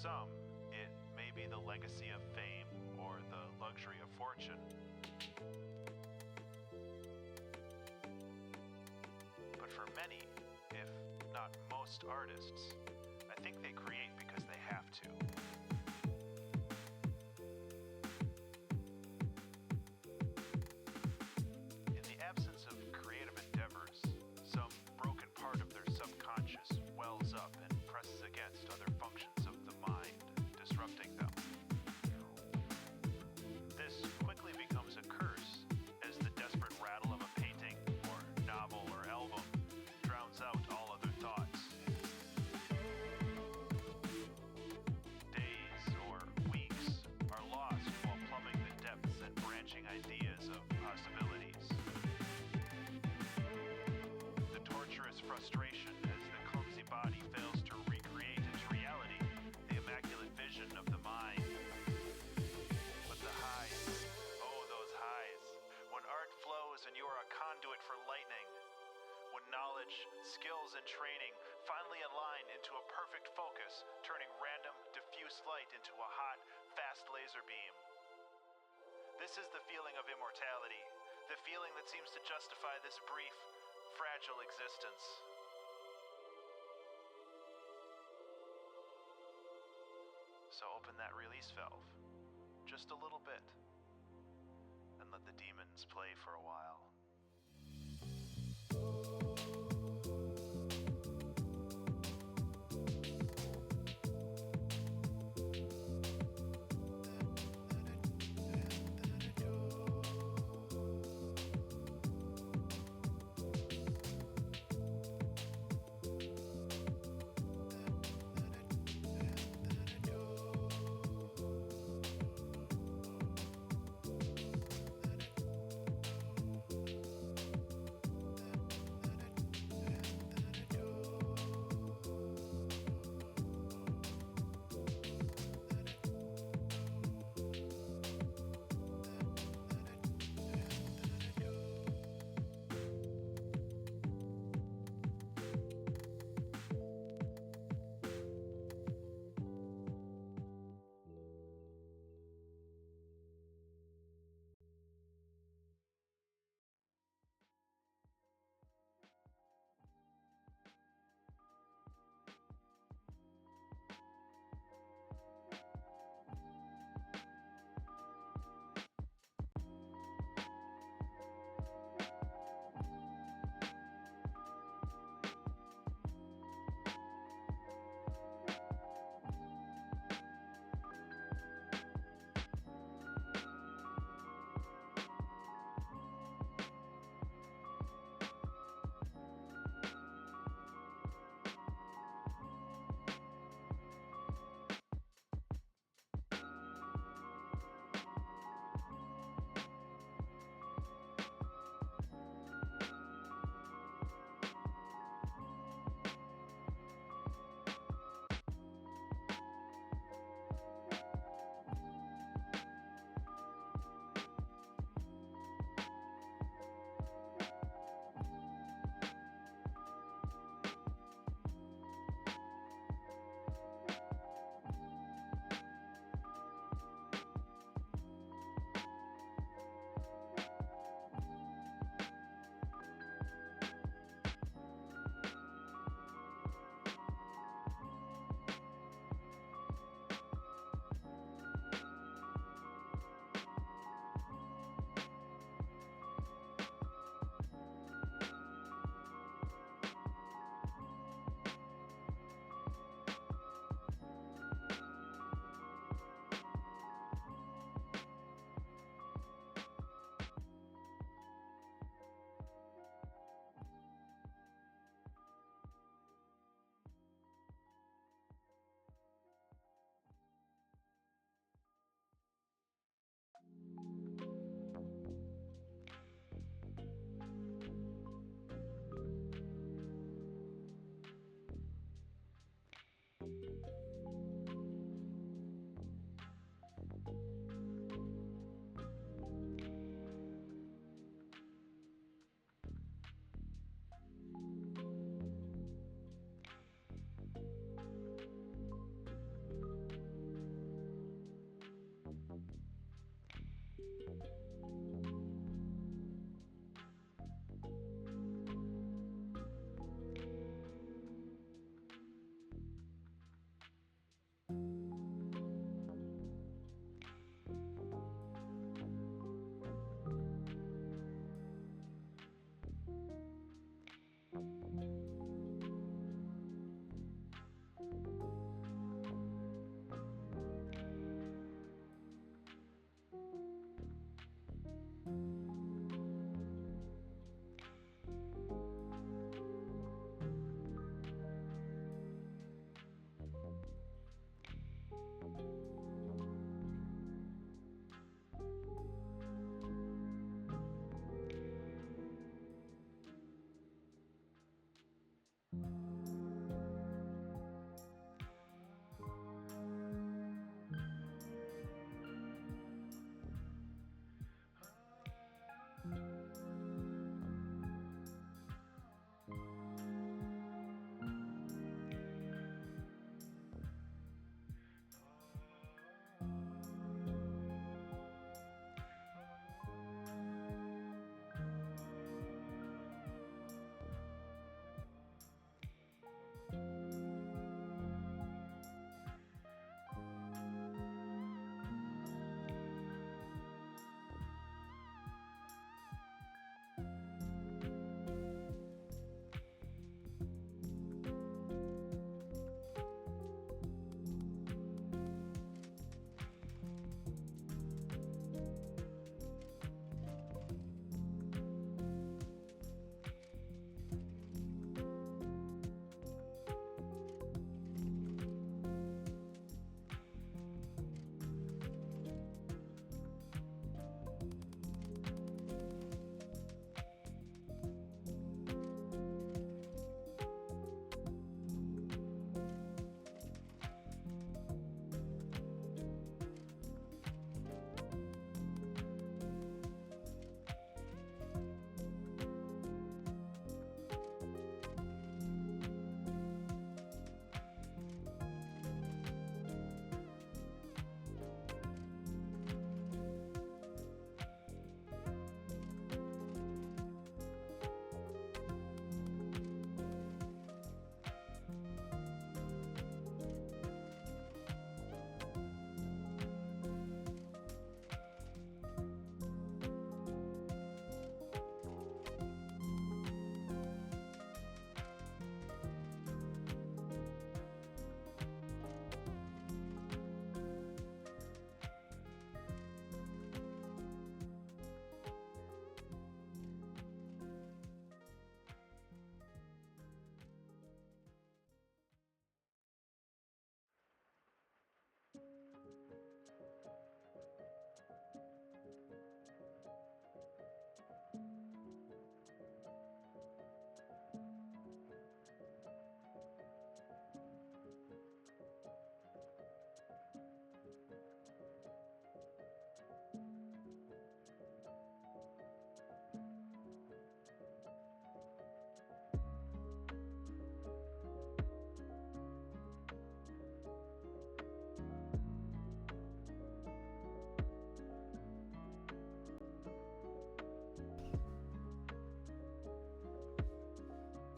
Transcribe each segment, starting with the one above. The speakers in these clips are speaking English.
some, it may be the legacy of fame or the luxury of fortune. But for many, if not most artists, I think they create because they have to. In the absence of creative endeavors, some broken part of their subconscious wells up and presses against other functions of the mind, disrupting them. This quickly becomes a curse as the desperate rattle of a painting or novel or album drowns out all other thoughts. Days or weeks are lost while plumbing the depths and branching ideas of possibilities. The torturous frustration as the clumsy body fails to recreate into reality the immaculate vision of the mind. But the highs, oh those highs, when art flows and you are a conduit for lightning, when knowledge, skills, and training finally align into a perfect focus, turning random, diffuse light into a hot, fast laser beam. This is the feeling of immortality, the feeling that seems to justify this brief, fragile existence. So open that release valve, just a little bit, and let the demons play for a while.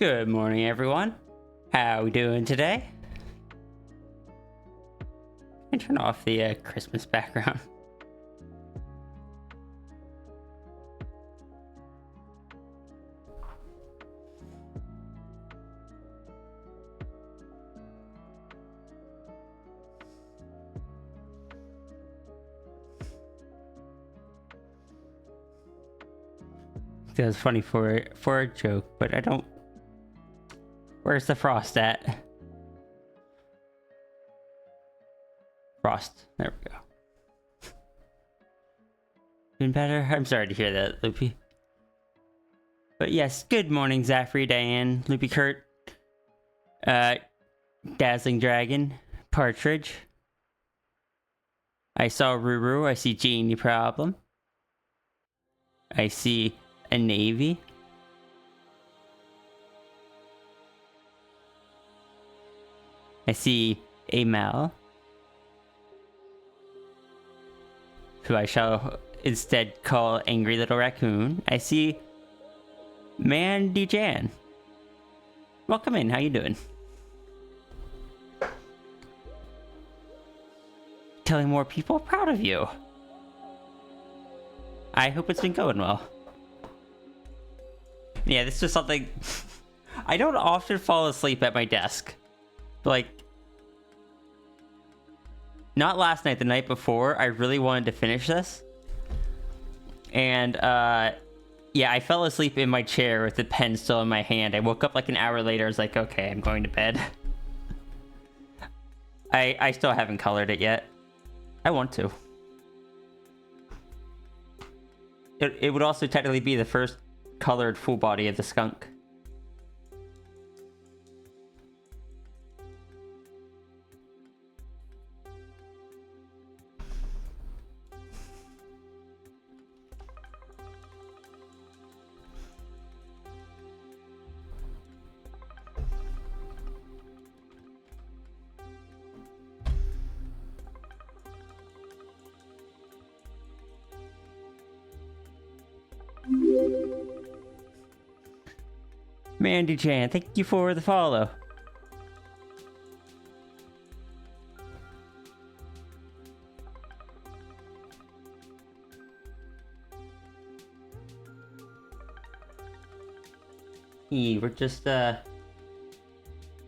Good morning, everyone. How we doing today? And turn off the Christmas background. That was funny for a joke, but I don't. Where's the frost at? Frost. There we go. Been better? I'm sorry to hear that, Loopy. But yes, good morning, Zafri, Diane, Loopy Kurt, Dazzling Dragon, Partridge. I saw Ruru, I see Genie Problem. I see a Navy. I see a Mal, who I shall instead call Angry Little Raccoon. I see Mandy Jan. Welcome in, how you doing? Telling more people, proud of you. I hope it's been going well. Yeah, this is something... I don't often fall asleep at my desk. Like... Not last night, the night before, I really wanted to finish this. And, yeah, I fell asleep in my chair with the pen still in my hand. I woke up like an hour later, I was like, okay, I'm going to bed. I still haven't colored it yet. I want to. It would also technically be the first colored full body of the skunk. Mandy Chan, thank you for the follow. We're just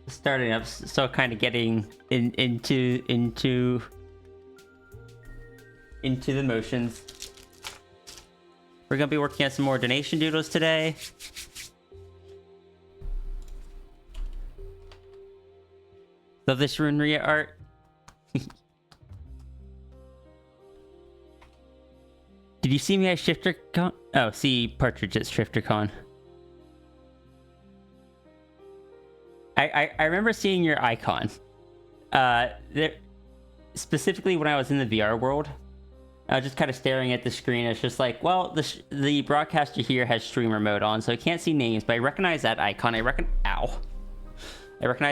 starting up, still kind of getting into the motions. We're gonna be working on some more donation doodles today. Love this Runeria art. Did you see me at ShifterCon? Oh, see Partridge at ShifterCon. I remember seeing your icon. There, specifically when I was in the VR world, I was just kind of staring at the screen. It's just like, well, the broadcaster here has streamer mode on, so I can't see names, but I recognize that icon. I recognize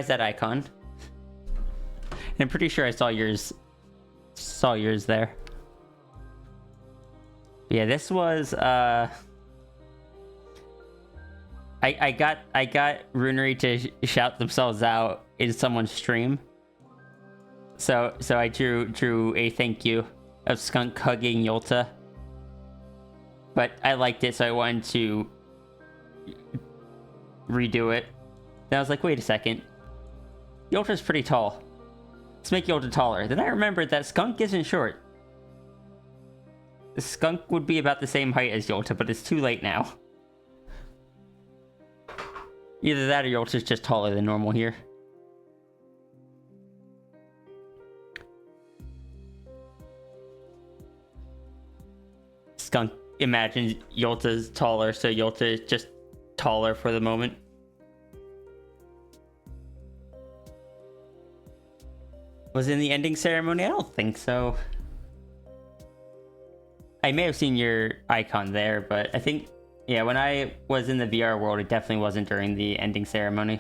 that icon. And I'm pretty sure I saw yours there. Yeah, this was I got Runery to shout themselves out in someone's stream. So I drew a thank you of Skunk hugging Yolta. But I liked it, so I wanted to redo it. Then I was like, wait a second. Yolta's pretty tall. Let's make Yolta taller. Then I remembered that Skunk isn't short. The Skunk would be about the same height as Yolta, but it's too late now. Either that or Yolta's just taller than normal here. Skunk imagines Yolta's taller, so Yolta is just taller for the moment. Was in the ending ceremony? I don't think so. I may have seen your icon there, but I think, yeah, when I was in the VR world, it definitely wasn't during the ending ceremony.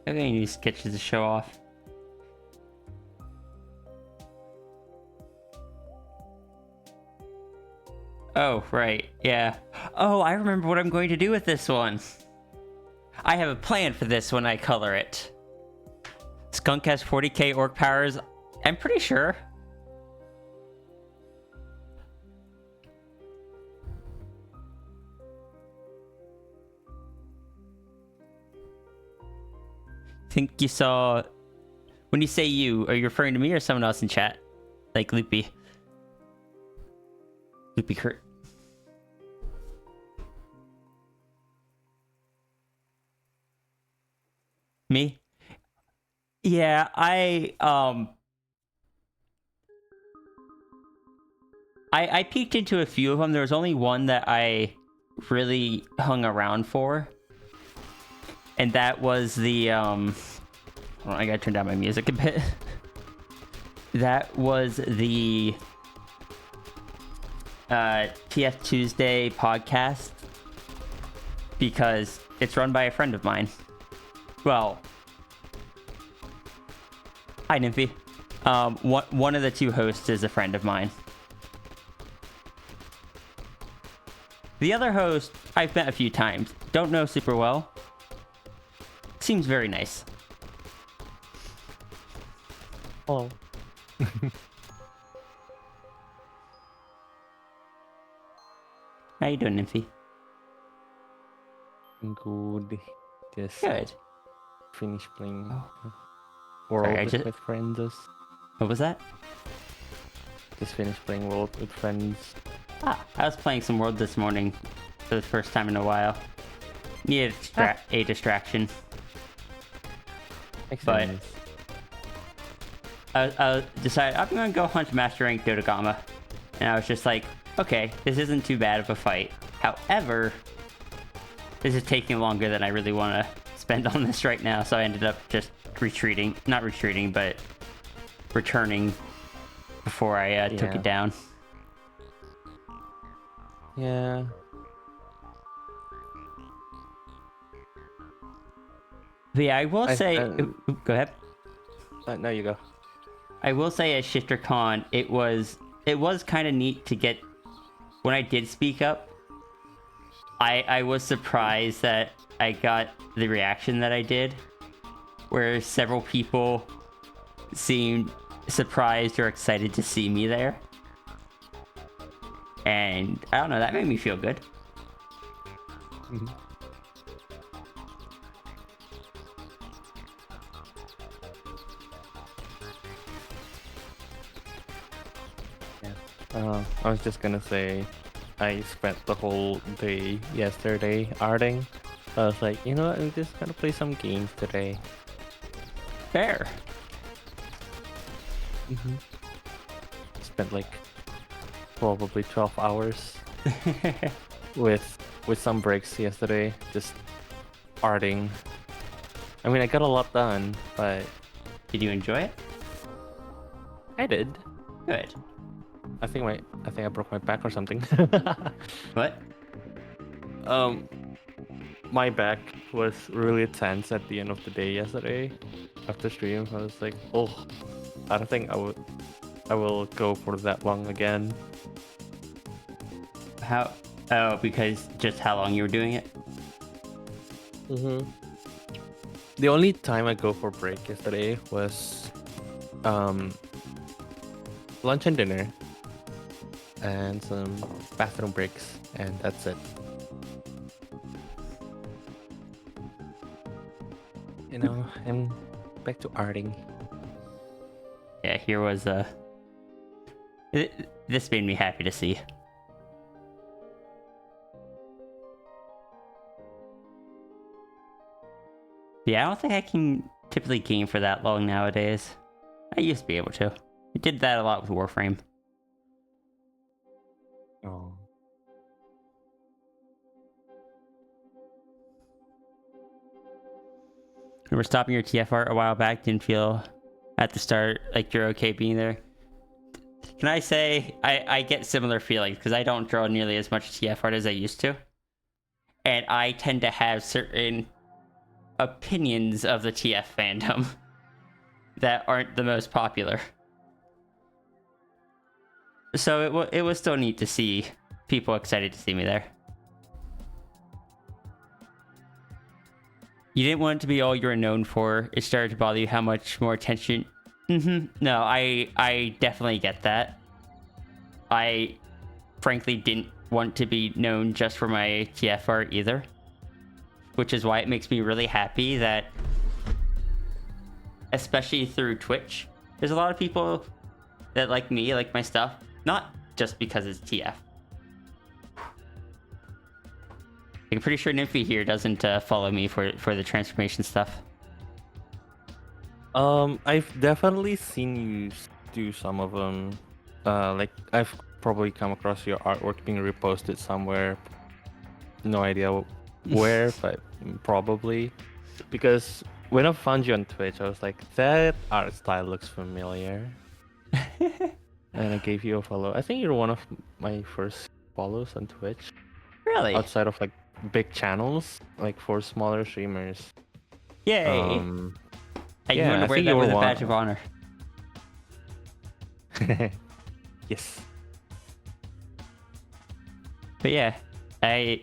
I think new sketches to show off. Oh, right. Yeah. Oh, I remember what I'm going to do with this one. I have a plan for this when I color it. Skunk has 40k orc powers. I'm pretty sure. Think you saw... When you say you, are you referring to me or someone else in chat? Like Loopy. Loopy Kurt. Me? Yeah, I peeked into a few of them. There was only one that I really hung around for. And that was the, hold on, I gotta turn down my music a bit. That was the, TF Tuesday podcast. Because it's run by a friend of mine. Well, hi, Nymphy. One of the two hosts is a friend of mine. The other host, I've met a few times. Don't know super well. Seems very nice. Hello. How you doing, Nymphy? Good. Just Good. finished playing Oh. World Sorry, with friends. What was that? Just finished playing World with friends. Ah, I was playing some World this morning for the first time in a while. Needed a distraction. Makes But- sense. I decided I'm gonna go hunt Master Rank Dodogama. And I was just like, okay, this isn't too bad of a fight. However, this is taking longer than I really want to spend on this right now, so I ended up just retreating. Not retreating, but returning before I took Yeah. it down. Yeah. But yeah, I will say... go ahead. No, you go. I will say at ShifterCon, it was kind of neat to get... When I did speak up, I was surprised that I got the reaction that I did, where several people seemed surprised or excited to see me there. And I don't know, that made me feel good. Mhm. I was just gonna say, I spent the whole day yesterday arting. I was like, you know what, I'm just gonna play some games today. Fair. Spent like probably 12 hours with some breaks yesterday, just arting. I mean, I got a lot done, but Did you enjoy it? I did. Good. I think I broke my back or something. What? My back was really tense at the end of the day yesterday. After stream, I was like, oh, I don't think I will go for that long again. How? Oh, because just how long you were doing it? The only time I go for break yesterday was lunch and dinner and some bathroom breaks, and that's it. You know, I'm back to arting. Yeah, here was this made me happy to see. Yeah, I don't think I can typically game for that long nowadays. I used to be able to. I did that a lot with Warframe. Oh. We were stopping your TFR a while back. Didn't feel at the start like you're okay being there. Can I say I get similar feelings because I don't draw nearly as much TF art as I used to. And I tend to have certain opinions of the TF fandom that aren't the most popular. So it was still neat to see people excited to see me there. You didn't want it to be all you were known for. It started to bother you how much more attention. No, I definitely get that. I frankly didn't want to be known just for my TF art either, which is why it makes me really happy that, especially through Twitch, there's a lot of people that like me, like my stuff, not just because it's TF. I'm pretty sure Nymphy here doesn't follow me for the transformation stuff. I've definitely seen you do some of them. Like I've probably come across your artwork being reposted somewhere. No idea where, but probably. Because when I found you on Twitch, I was like, that art style looks familiar. And I gave you a follow. I think you're one of my first follows on Twitch. Really? Outside of like big channels, like for smaller streamers. Yay! You yeah, want I to wear think that you with were a badge of honor. Yes. But yeah, I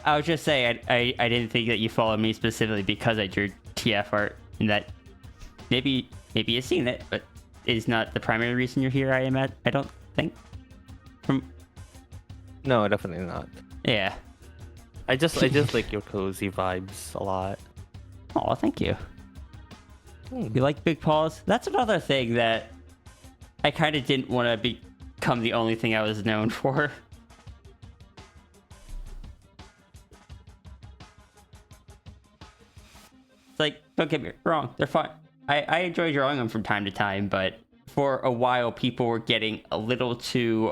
would just say I didn't think that you followed me specifically because I drew TF art, and that maybe you've seen it, but is not the primary reason you're here. I don't think. No, definitely not. Yeah. I just like your cozy vibes a lot. Oh, thank you. You like big paws? That's another thing that I kind of didn't want to become the only thing I was known for. It's like, don't get me wrong, they're fun. I enjoy drawing them from time to time, but for a while people were getting a little too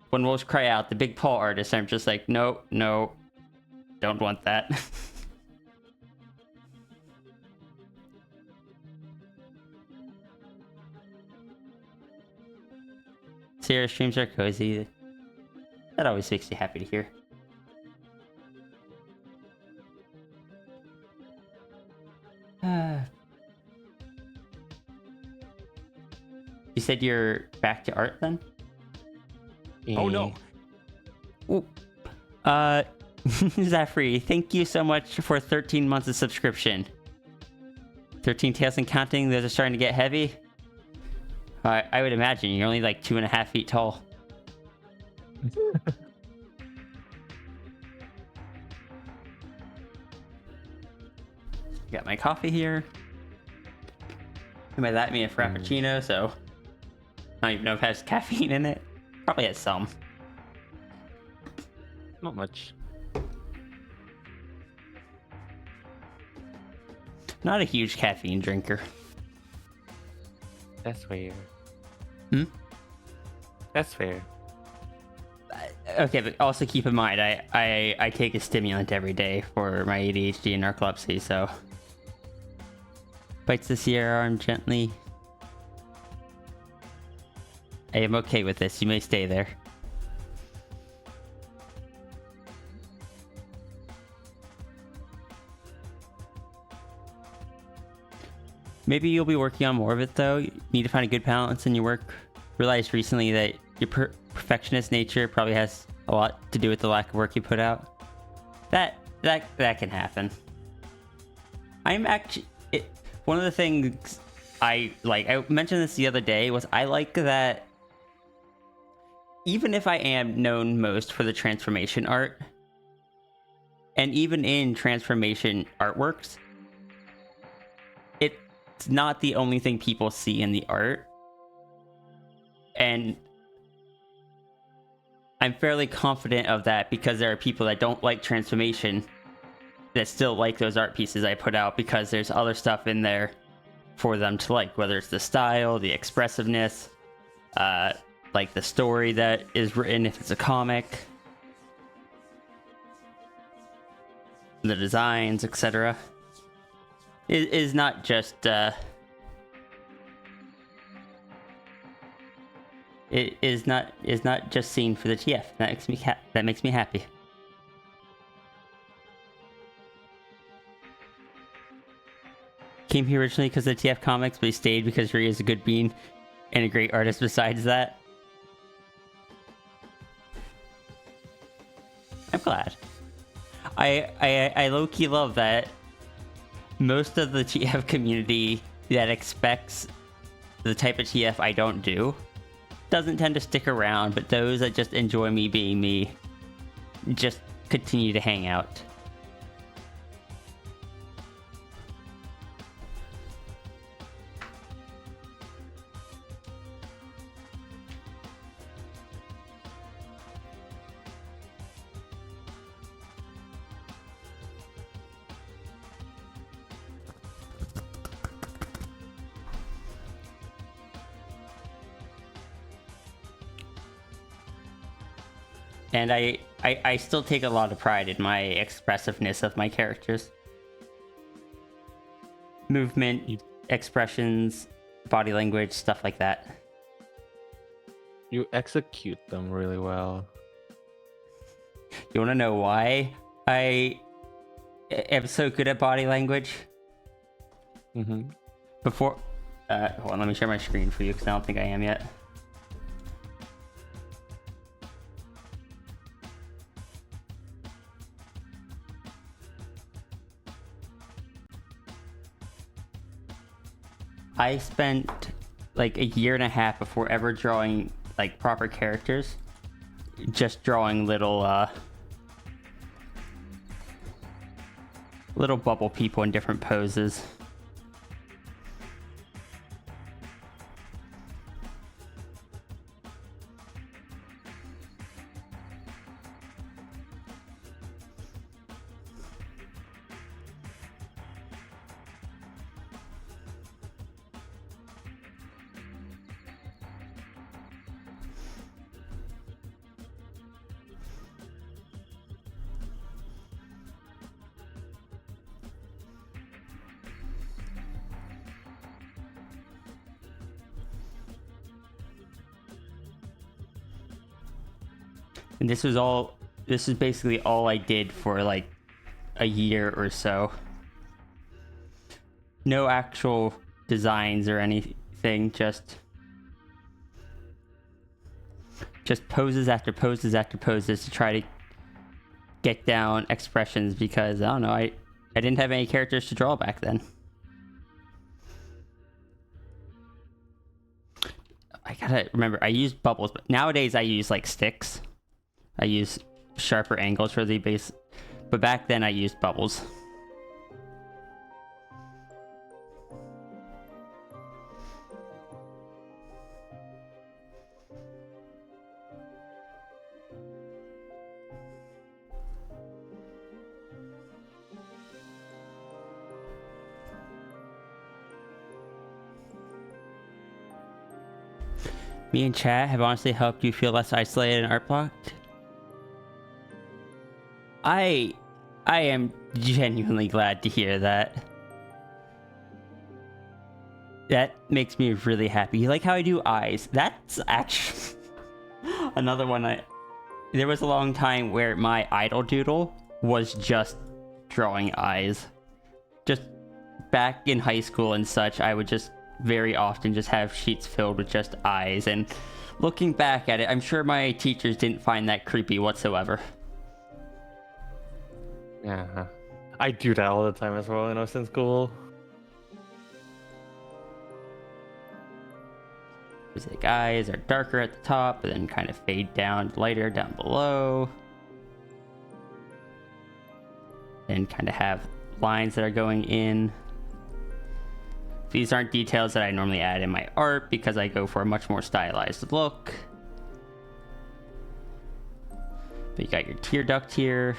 when wolves cry out, the big paw artist, I'm just like, no, don't want that. Sierra streams are cozy. That always makes me happy to hear. You said you're back to art then? Oh no. Ooh. Zafri, thank you so much for 13 months of subscription. 13 tails and counting, those are starting to get heavy. I would imagine you're only like 2.5 feet tall. Got my coffee here. And by that I mean a frappuccino, so I don't even know if it has caffeine in it. Probably has some. Not much. Not a huge caffeine drinker. That's fair. Hmm? That's fair. Okay, but also keep in mind, I take a stimulant every day for my ADHD and narcolepsy, so... Bites the Sierra arm gently. I am okay with this. You may stay there. Maybe you'll be working on more of it, though. You need to find a good balance in your work. Realized recently that your perfectionist nature probably has a lot to do with the lack of work you put out. That can happen. I'm actually... one of the things I mentioned this the other day, was I like that even if I am known most for the transformation art, and even in transformation artworks, it's not the only thing people see in the art. And I'm fairly confident of that because there are people that don't like transformation that still like those art pieces I put out because there's other stuff in there for them to like, whether it's the style, the expressiveness, like the story that is written if it's a comic, the designs, etc. It is not just it is not just seen for the TF. That makes me happy. came here originally because of the TF comics, but he stayed because Ri is a good bean and a great artist besides that. I'm glad. I low-key love that most of the TF community that expects the type of TF I don't do doesn't tend to stick around, but those that just enjoy me being me just continue to hang out. And I still take a lot of pride in my expressiveness of my characters. Movement, expressions, body language, stuff like that. You execute them really well. You want to know why I am so good at body language? Mm-hmm. Before... hold on, let me share my screen for you, because I don't think I am yet. I spent like a year and a half before ever drawing like proper characters, just drawing little little bubble people in different poses. And this is basically all I did for like a year or so. No actual designs or anything, just poses after poses after poses to try to get down expressions, because I don't know, I didn't have any characters to draw back then. I gotta remember, I used bubbles, but nowadays I use like sticks. I use sharper angles for the base, but back then I used bubbles. Me and chat have honestly helped you feel less isolated and art blocked. I am genuinely glad to hear that. That makes me really happy. You like how I do eyes? That's actually another one. There was a long time where my idol doodle was just drawing eyes. Just back in high school and such, I would just very often just have sheets filled with just eyes, and looking back at it, I'm sure my teachers didn't find that creepy whatsoever. Yeah, I do that all the time as well when I was in school. The eyes are darker at the top, and then kind of fade down lighter down below. And kind of have lines that are going in. These aren't details that I normally add in my art because I go for a much more stylized look. But you got your tear duct here.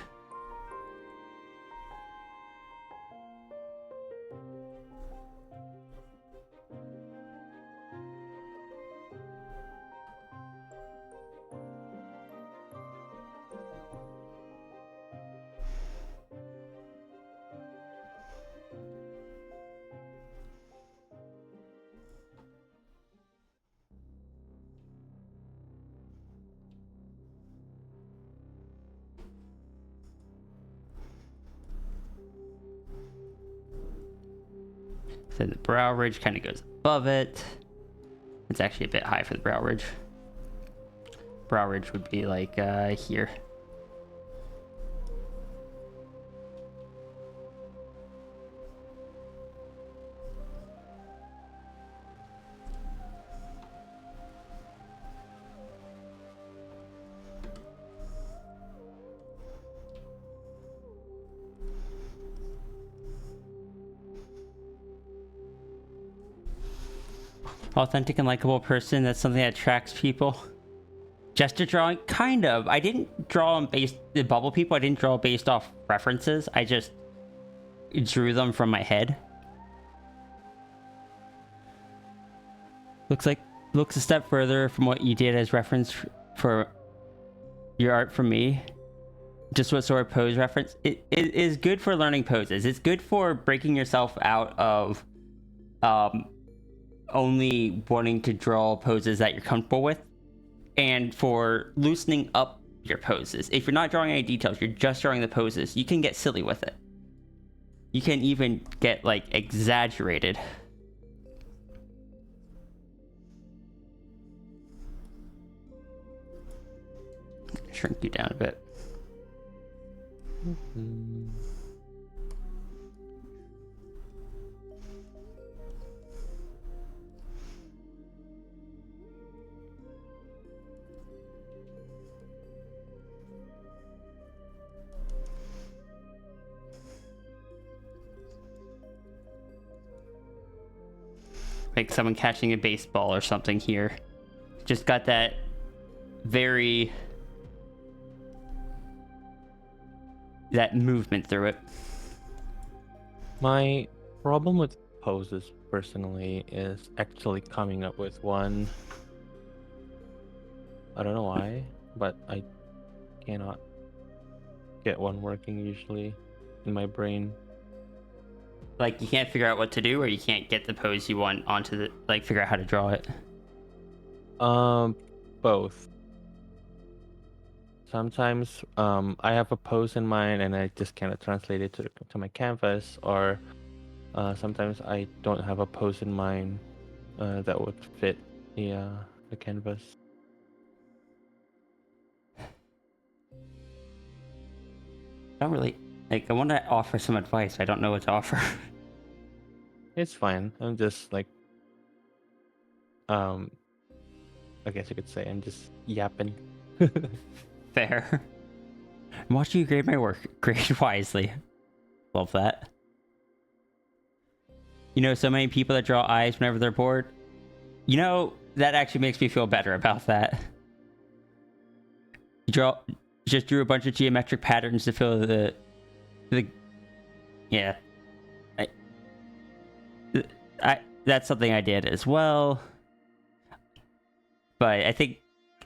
Then the brow ridge kind of goes above it. It's actually a bit high for the brow ridge. Brow ridge would be like here. Authentic and likable person, that's something that attracts people. Gesture drawing, kind of. I didn't draw them based, the bubble people, I didn't draw based off references. I just drew them from my head. Looks a step further from what you did as reference for your art from me. Just what sort of pose reference? It is good for learning poses. It's good for breaking yourself out of only wanting to draw poses that you're comfortable with, and for loosening up your poses. If you're not drawing any details, you're just drawing the poses, you can get silly with it. You can even get like exaggerated. Shrink you down a bit. Like someone catching a baseball or something here. Just got that very... that movement through it. My problem with poses personally is actually coming up with one. I don't know why, but I cannot get one working usually in my brain. Like, you can't figure out what to do, or you can't get the pose you want onto the, like, figure out how to draw it? Both. Sometimes I have a pose in mind and I just cannot translate it to my canvas, or sometimes I don't have a pose in mind that would fit the canvas. I don't really, like, I want to offer some advice. I don't know what to offer. It's fine. I'm just like, I guess you could say I'm just yapping. Fair. I'm watching you grade my work. Grade wisely. Love that. You know, so many people that draw eyes whenever they're bored. You know, that actually makes me feel better about that. You just drew a bunch of geometric patterns to fill the yeah. That's something I did as well. But I think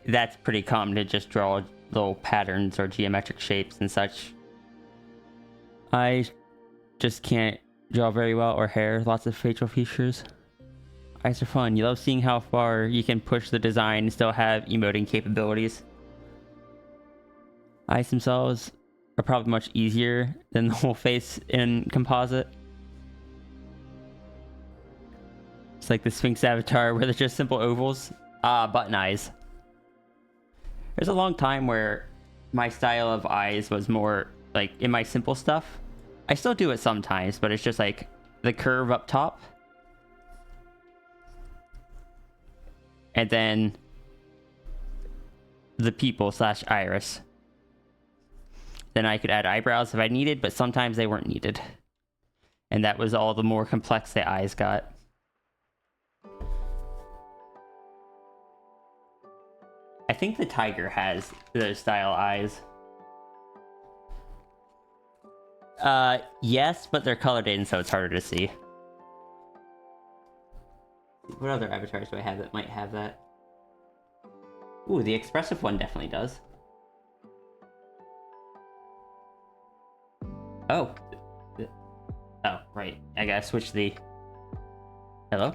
that's pretty common to just draw little patterns or geometric shapes and such. I just can't draw very well, or hair, lots of facial features. Eyes are fun. You love seeing how far you can push the design and still have emoting capabilities. Eyes themselves are probably much easier than the whole face in composite. It's like the Sphinx avatar where they're just simple ovals. Button eyes. There's a long time where my style of eyes was more like in my simple stuff. I still do it sometimes, but it's just like the curve up top. And then the pupil / iris. Then I could add eyebrows if I needed, but sometimes they weren't needed. And that was all the more complex the eyes got. I think the tiger has those style eyes. Yes, but they're colored in, so it's harder to see. What other avatars do I have that might have that? Ooh, the expressive one definitely does. Oh. Oh, right. I gotta switch the... Hello?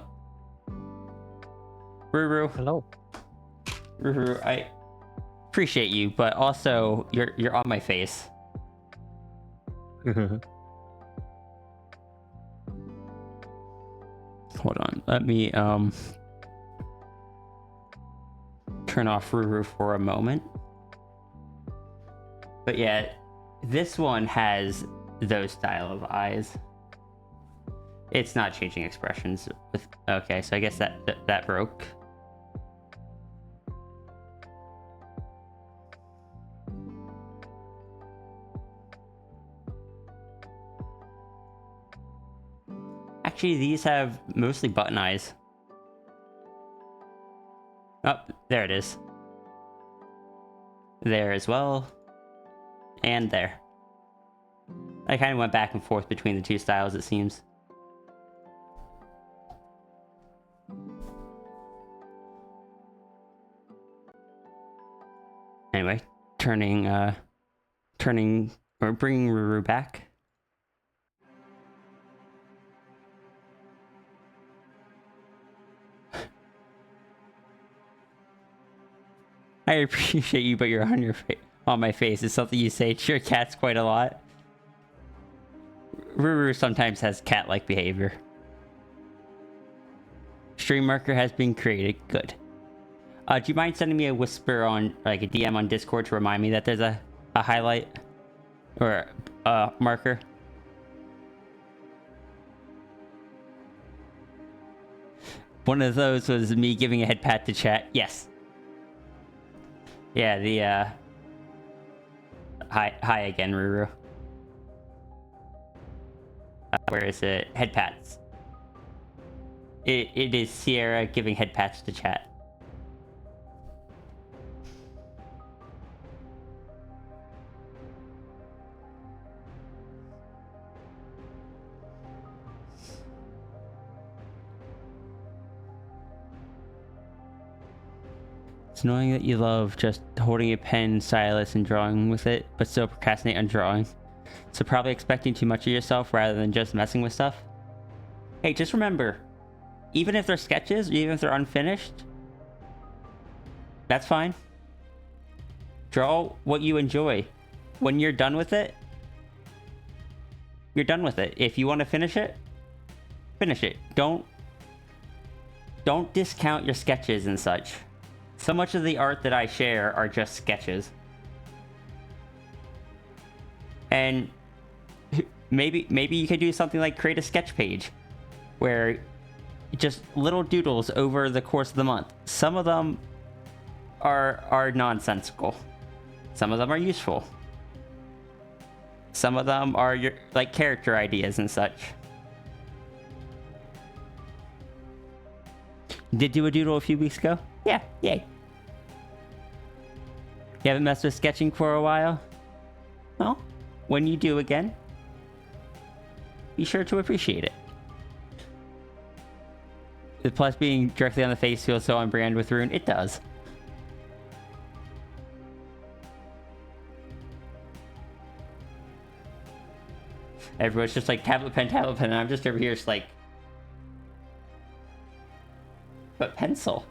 Ruru. Hello. Ruru, I appreciate you, but also you're on my face. Hold on. Let me turn off Ruru for a moment. But yeah, this one has those style of eyes. It's not changing expressions with. Okay, so I guess that broke. Actually, these have mostly button eyes. Oh, there it is. There as well. And there. I kind of went back and forth between the two styles, it seems. Anyway, turning or bringing Ruru back. I appreciate you, but you're on my face. It's something you say to your cats quite a lot. Ruru sometimes has cat-like behavior. Stream marker has been created. Good. Do you mind sending me a whisper on, like, a DM on Discord to remind me that there's a highlight or a marker? One of those was me giving a head pat to chat. Yes. Yeah, the hi again, Ruru. Where is it? Head pats. It is Sierra giving head pats to chat. It's annoying that you love just holding a pen, stylus, and drawing with it, but still procrastinate on drawing. So probably expecting too much of yourself rather than just messing with stuff. Hey, just remember, even if they're sketches, even if they're unfinished, that's fine. Draw what you enjoy. When you're done with it, you're done with it. If you want to finish it, finish it. Don't discount your sketches and such. So much of the art that I share are just sketches. And maybe you could do something like create a sketch page where just little doodles over the course of the month. Some of them are nonsensical. Some of them are useful. Some of them are your like character ideas and such. Did do a doodle a few weeks ago? Yeah, yay. You haven't messed with sketching for a while? Well, when you do again, be sure to appreciate it. The plus being directly on the face feels so on brand with Rune. It does. Everyone's just like tablet pen, and I'm just over here just like, but pencil.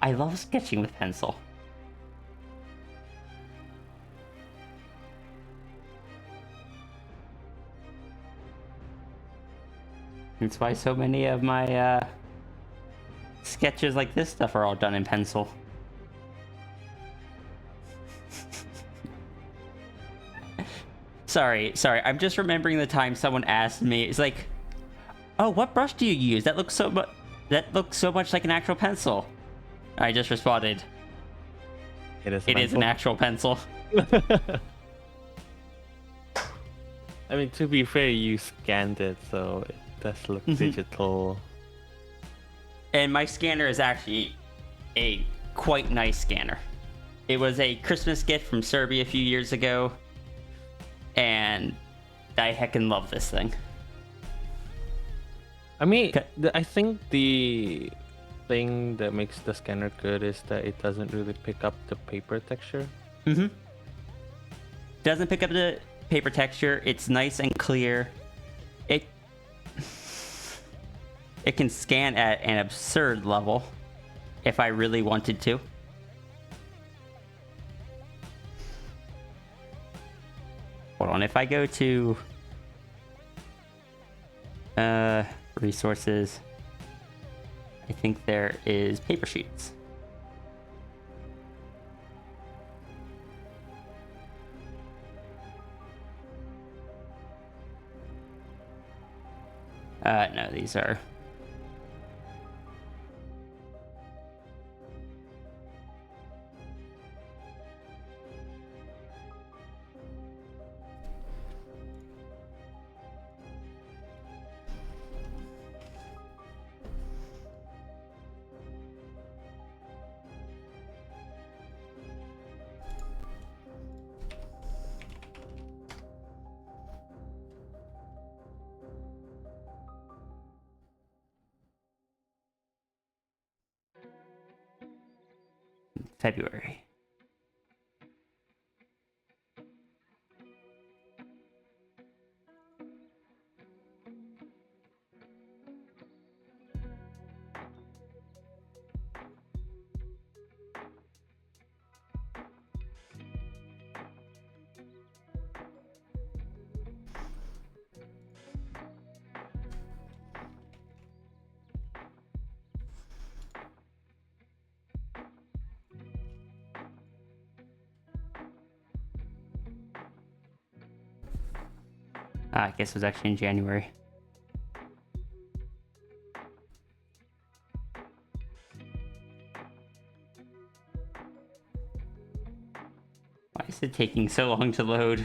I love sketching with pencil. That's why so many of my sketches like this stuff are all done in pencil. Sorry, I'm just remembering the time someone asked me, it's like, oh, what brush do you use? That looks so much like an actual pencil. I just responded, it is an actual pencil. I mean, to be fair, you scanned it, so it does look digital. And my scanner is actually a quite nice scanner. It was a Christmas gift from Serbia a few years ago, and I heckin' love this thing. I mean, I think the thing that makes the scanner good is that it doesn't really pick up the paper texture. Doesn't pick up the paper texture. It's nice and clear. It can scan at an absurd level if I really wanted to. Hold on, if I go to Resources. I think there is paper sheets. No, these are... February. I guess it was actually in January. Why is it taking so long to load?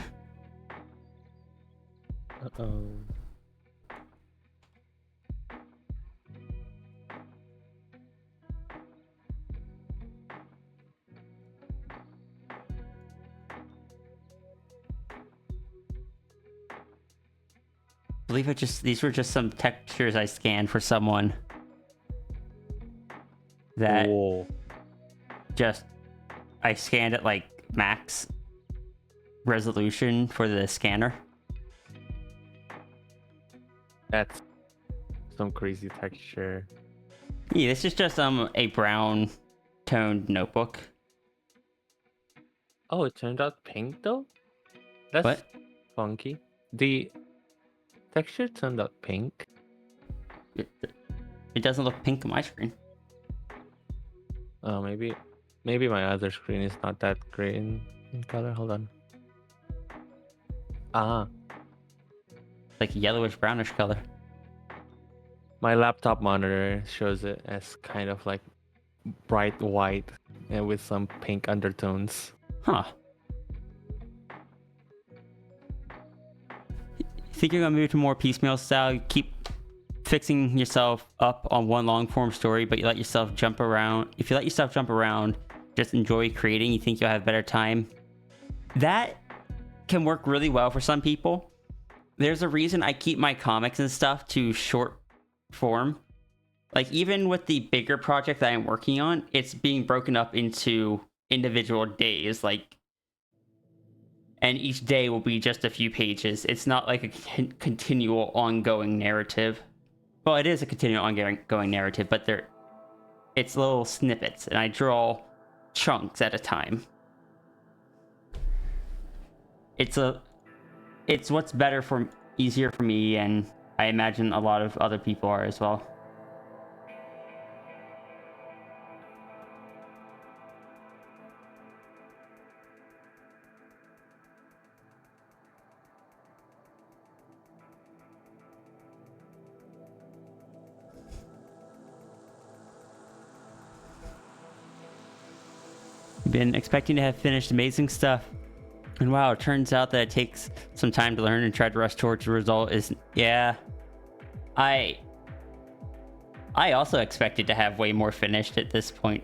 Uh-oh. I believe these were just some textures I scanned for someone that Whoa. just I scanned at like max resolution for the scanner. That's some crazy texture. Yeah, this is just a brown toned notebook. Oh, it turned out pink though? That's What? funky. The texture turned out pink. It doesn't look pink on my screen. Oh, maybe my other screen is not that great in color. Hold on. Ah, Like yellowish brownish color. my laptop monitor shows it as kind of like bright white and with some pink undertones. Huh. Think you're gonna move to more piecemeal style? You keep fixing yourself up on one long form story, but you let yourself jump around. If you let yourself jump around, just enjoy creating, you think you'll have better time. That can work really well for some people. There's a reason I keep my comics and stuff to short form. Like even with the bigger project that I'm working on, it's being broken up into individual days, and each day will be just a few pages. It's not like a continual ongoing narrative. Well, it is a continual ongoing narrative, but it's little snippets, and I draw chunks at a time. It's what's easier for me, and I imagine a lot of other people are as well. Been expecting to have finished amazing stuff, and wow, it turns out that it takes some time to learn and try to rush towards the result. Yeah, I also expected to have way more finished at this point.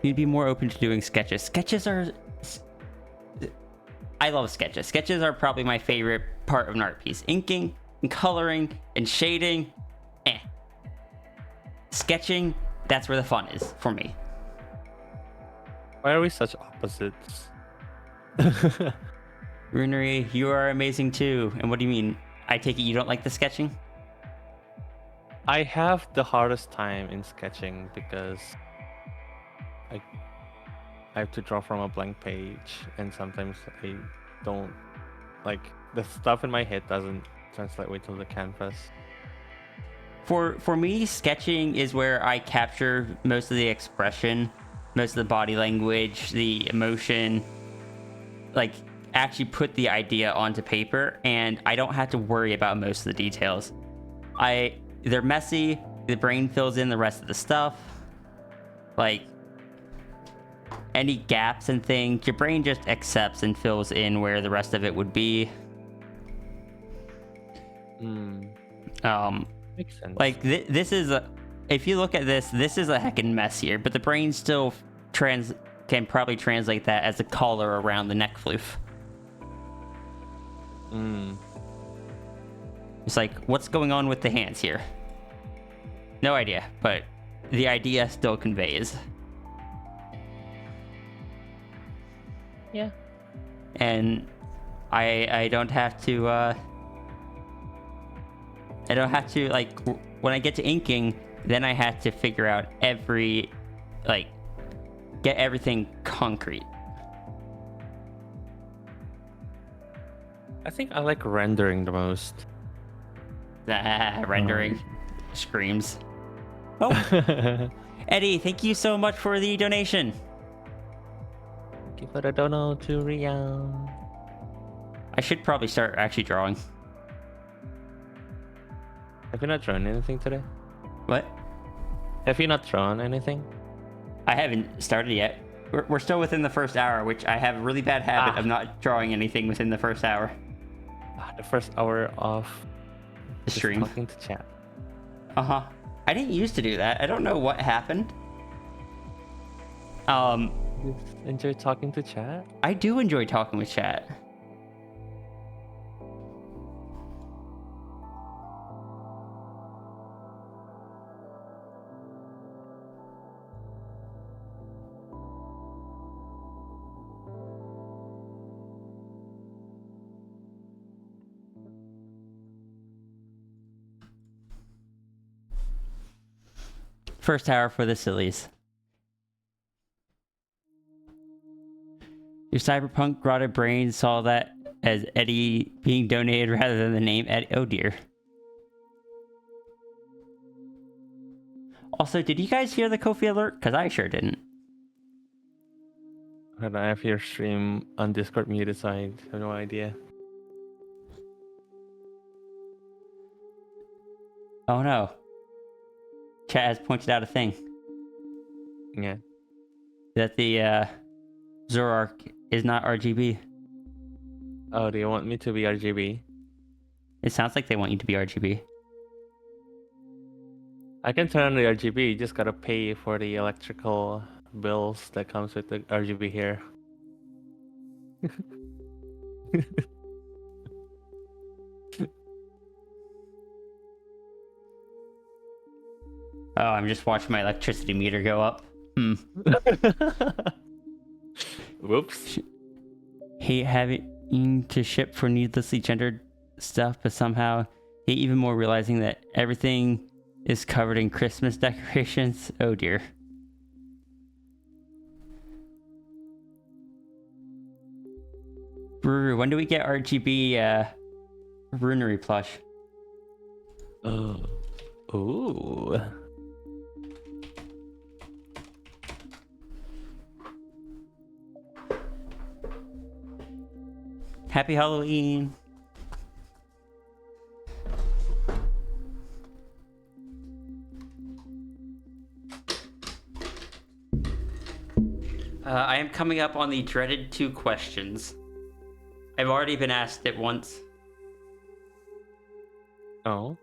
You'd be more open to doing sketches. I love sketches. Sketches are probably my favorite part of an art piece. Inking and coloring and shading, sketching, that's where the fun is for me. Why are we such opposites? Runery, you are amazing too. And what do you mean? I take it you don't like the sketching? I have the hardest time in sketching because I have to draw from a blank page, and sometimes I don't like the stuff in my head doesn't translate way to the canvas. For me, sketching is where I capture most of the expression, most of the body language, the emotion, like actually put the idea onto paper, and I don't have to worry about most of the details. They're messy, the brain fills in the rest of the stuff. Like any gaps and things, your brain just accepts and fills in where the rest of it would be. Makes sense. Like this is if you look at this is a heckin' mess here, but the brain still can probably translate that as a collar around the neck floof. It's like, what's going on with the hands here? No idea, but the idea still conveys. Yeah. And I don't have to like when I get to inking, then I have to figure out get everything concrete. I think I like rendering the most. Rendering screams. Oh, Eddie, thank you so much for the donation. Give it a dono to Rian. I should probably start actually drawing. Have you not drawn anything today? What? Have you not drawn anything? I haven't started yet. We're still within the first hour, which I have a really bad habit of not drawing anything within the first hour. The first hour of The stream. Talking to chat. I didn't used to do that. I don't know what happened. You enjoy talking to chat? I do enjoy talking with chat. First hour for the sillies. Your cyberpunk grotted brain saw that as Eddie being donated rather than the name Eddie. Oh dear. Also, did you guys hear the Kofi alert? Because I sure didn't. And I have your stream on Discord muted, so I have no idea. Oh no. Chat has pointed out a thing. Yeah. That the Zoroark is not RGB. Oh, do you want me to be RGB? It sounds like they want you to be RGB. I can turn on the RGB, you just gotta pay for the electrical bills that comes with the RGB here. Oh, I'm just watching my electricity meter go up. Whoops. Hate having to ship for needlessly gendered stuff, but somehow hate even more realizing that everything is covered in Christmas decorations. Oh dear. Brewer, when do we get RGB runery plush? Oh. Ooh. Happy Halloween. I am coming up on the dreaded 2 questions. I've already been asked it once. Oh.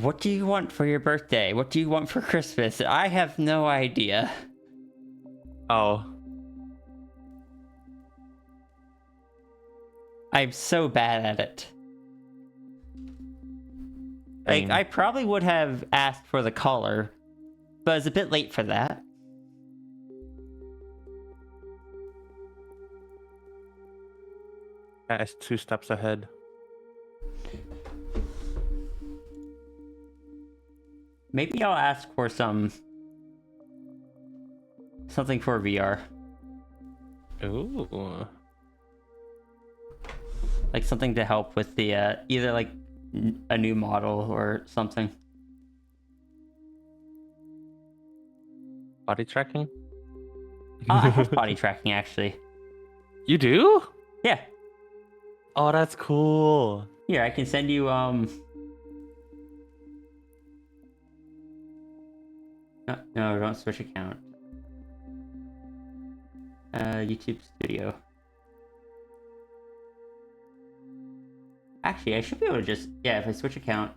What do you want for your birthday? What do you want for Christmas? I have no idea. Oh. I'm so bad at it. Like, Same. I probably would have asked for the collar, but it's a bit late for that. That is 2 steps ahead. Maybe I'll ask for some Something for VR. Ooh. Like something to help with the either like a new model or something. Body tracking? I have body tracking actually. You do? Yeah. Oh, that's cool. Here, I can send you no, don't switch account. YouTube Studio. Actually, I should be able to just if I switch account.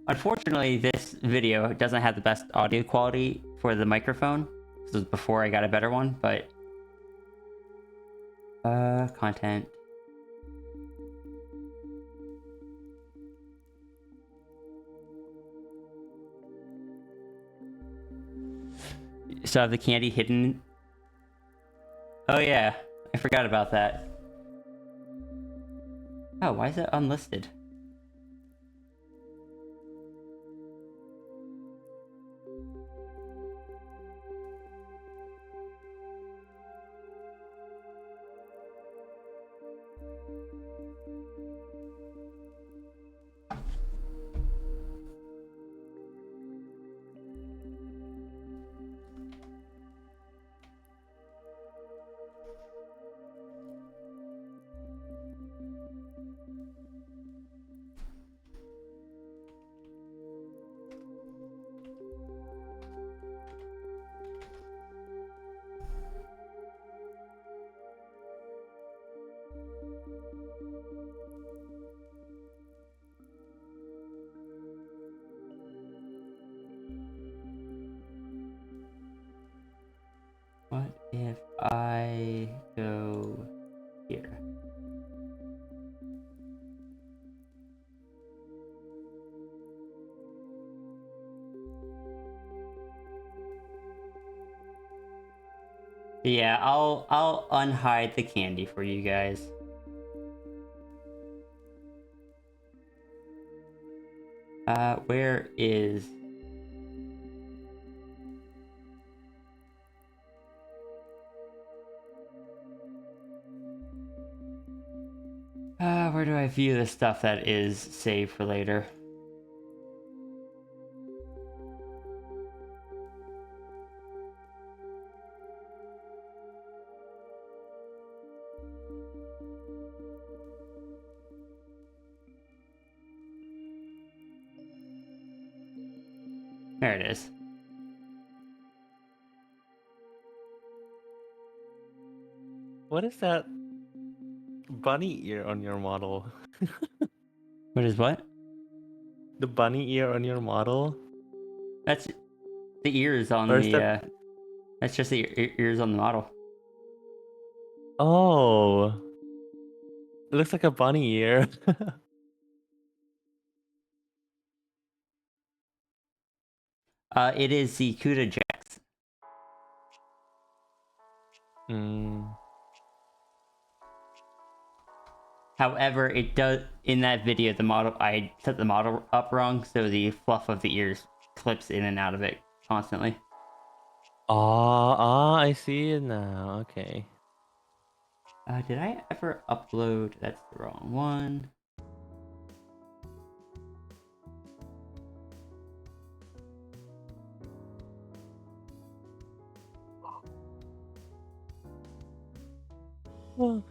Unfortunately, this video doesn't have the best audio quality for the microphone. This was before I got a better one, but content. So I have the candy hidden. Oh yeah, I forgot about that. Oh, why is it unlisted? What if I go here? Yeah, I'll unhide the candy for you guys. Where is... where do I view the stuff that is saved for later? There it is. What is that bunny ear on your model? What is what? The bunny ear on your model? That's the ears on Or is the that... that's just the ears on the model. Oh. It looks like a bunny ear. It is the CUDA jacks. Hmm. However, it does in that video I set the model up wrong, so the fluff of the ears clips in and out of it constantly. I see it now. Okay. Did I ever upload? That's the wrong one. Well,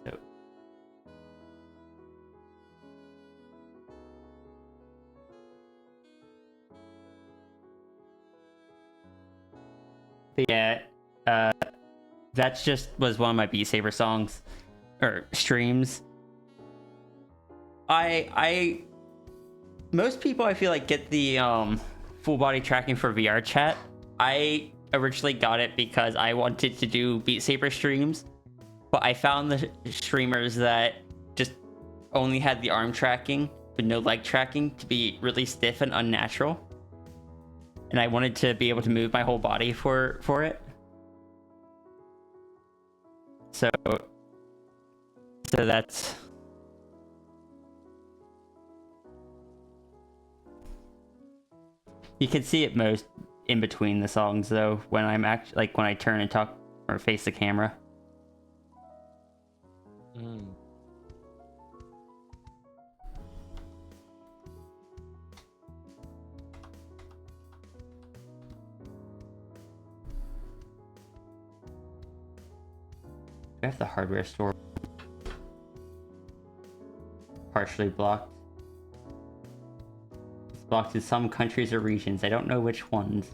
So but yeah, that's just was one of my Beat Saber songs or streams. I most people I feel like get the full body tracking for VR chat. I originally got it because I wanted to do Beat Saber streams, but I found the streamers that just only had the arm tracking but no leg tracking to be really stiff and unnatural. and I wanted to be able to move my whole body for it. So that's... You can see it most in between the songs, though, when I'm actually, like, when I turn and talk or face the camera. Mm. I have the hardware store partially blocked. It's blocked in some countries or regions. I don't know which ones.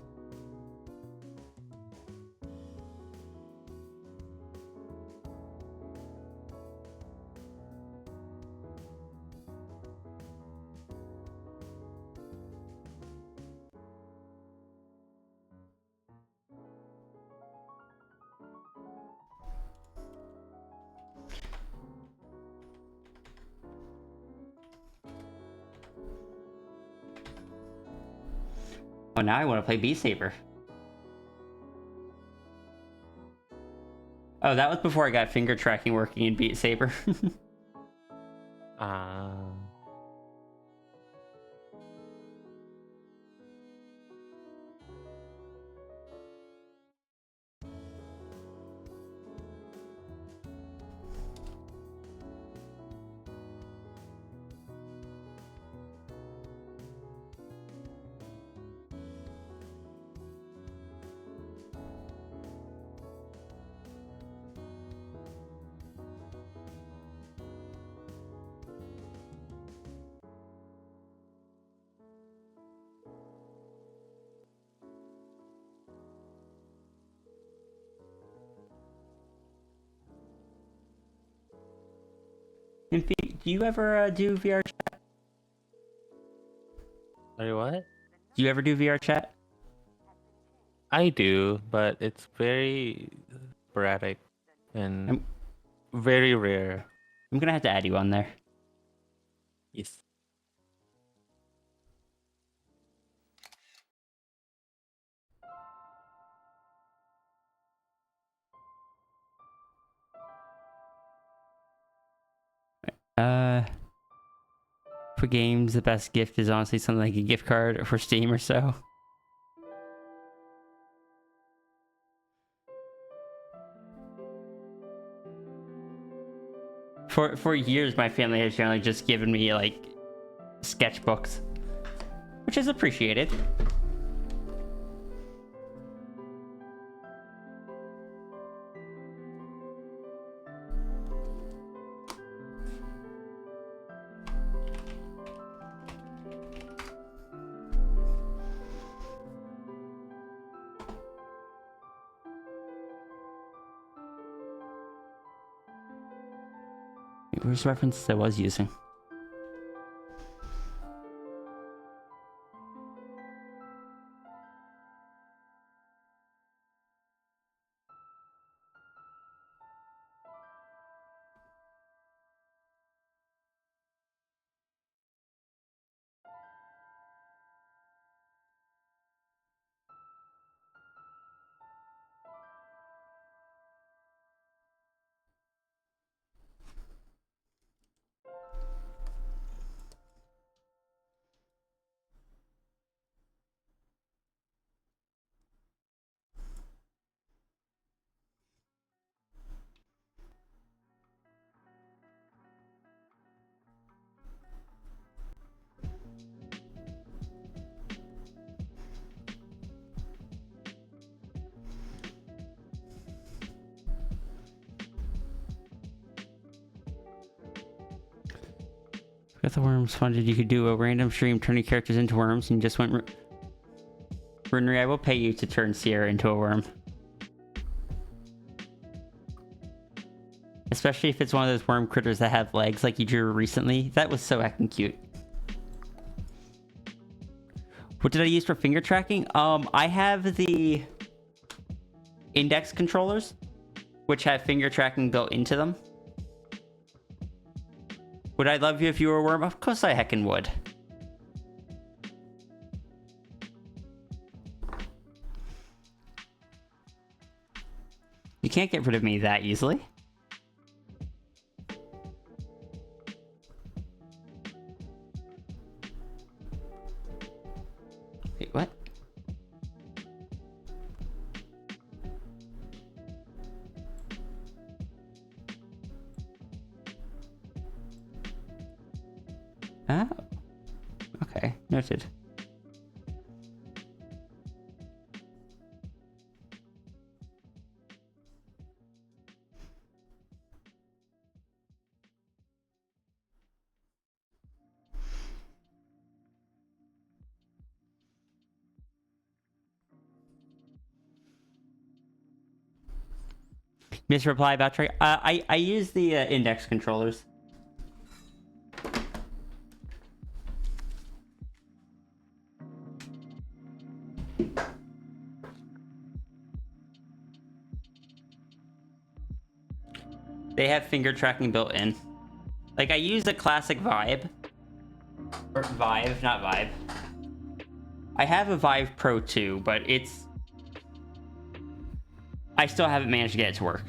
Oh, now I want to play Beat Saber. Oh, that was before I got finger tracking working in Beat Saber. Impy, do you ever do VR chat? Sorry, what? Do you ever do VR chat? I do, but it's very sporadic and very rare. I'm gonna have to add you on there. Yes. For games, the best gift is honestly something like a gift card for Steam or so. For years, my family has generally just given me, like, sketchbooks, which is appreciated. Where's the reference I was using? Got the worms funded. You could do a random stream turning characters into worms, and you just went. Runry, I will pay you to turn Sierra into a worm. Especially if it's one of those worm critters that have legs like you drew recently. That was so heckin' cute. What did I use for finger tracking? I have the index controllers, which have finger tracking built into them. Would I love you if you were a worm? Of course I heckin' would. You can't get rid of me that easily. Wait, what? Oh. Okay, noted. Missed reply about tray. I use the index controllers. They have finger tracking built in. Like, I use a classic Vibe. Or Vive, not Vibe. I have a Vive Pro 2, but it's... I still haven't managed to get it to work.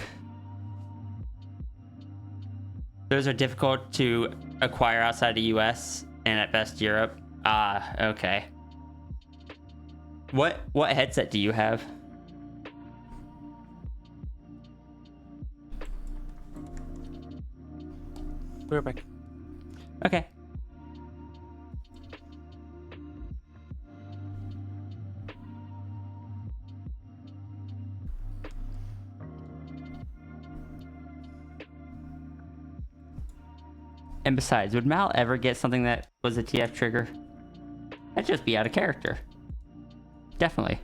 Those are difficult to acquire outside the US and at best Europe. Ah, okay. What headset do you have? We're back. Okay. And besides, would Mal ever get something that was a TF trigger? That'd just be out of character. Definitely.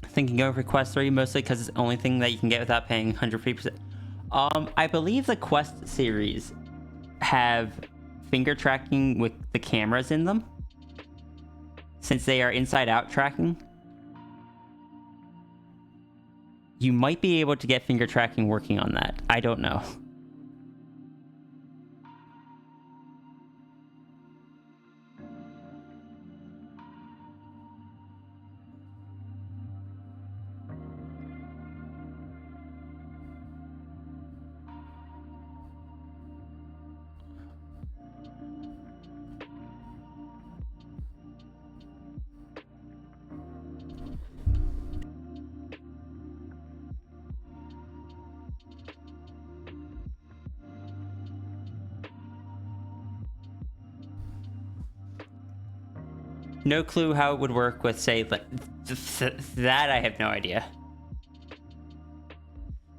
Thinking over Quest 3 mostly because it's the only thing that you can get without paying 150%. I believe the Quest series have finger tracking with the cameras in them, since they are inside-out tracking. You might be able to get finger tracking working on that. I don't know. No clue how it would work with, say, like, that I have no idea.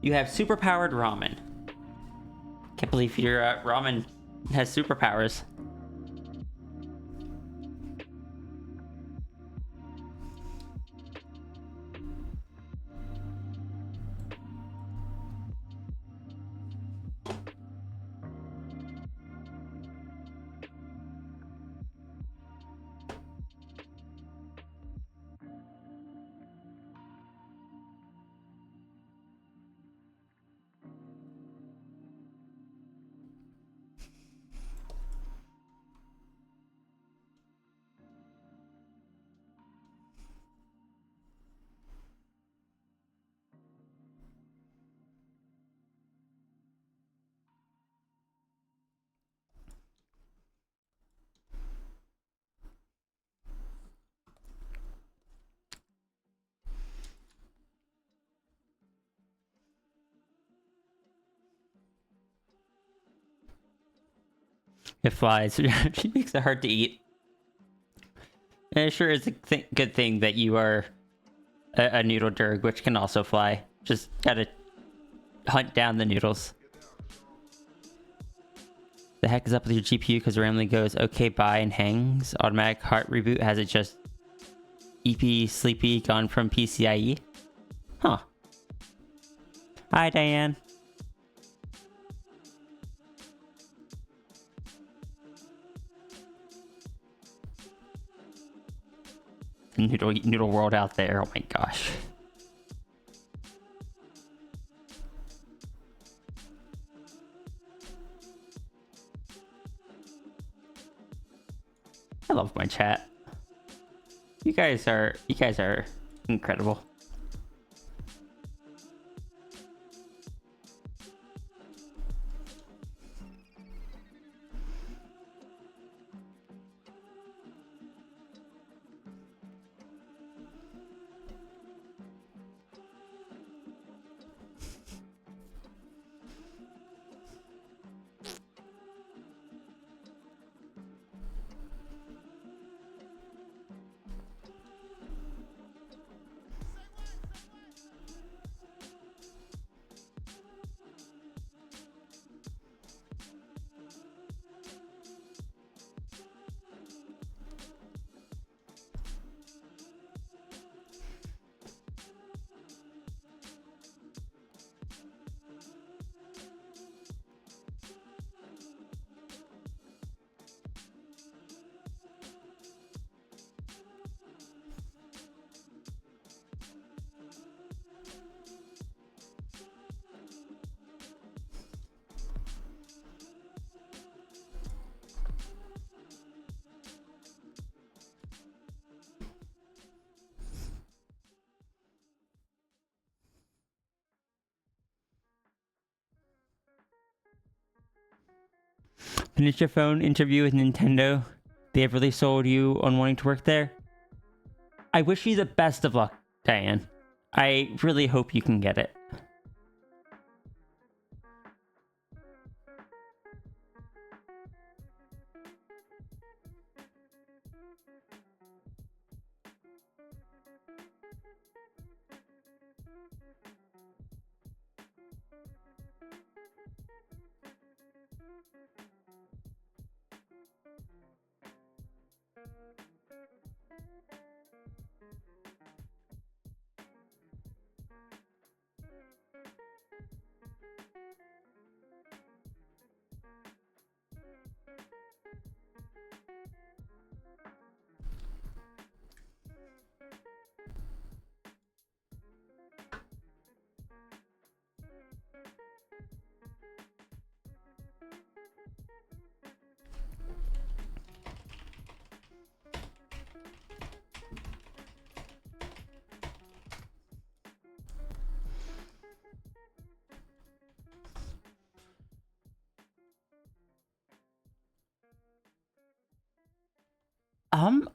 You have superpowered ramen. Can't believe your ramen has superpowers. It flies. She makes it hard to eat. And it sure is a good thing that you are a noodle derg, which can also fly. Just gotta hunt down the noodles. The heck is up with your GPU? Because randomly goes okay bye and hangs. Automatic heart reboot has it just EP Sleepy gone from PCIe? Huh. Hi, Diane. Noodle world out there. Oh my gosh. I love my chat. You guys are incredible. Finished your phone interview with Nintendo? They have really sold you on wanting to work there? I wish you the best of luck, Diane. I really hope you can get it.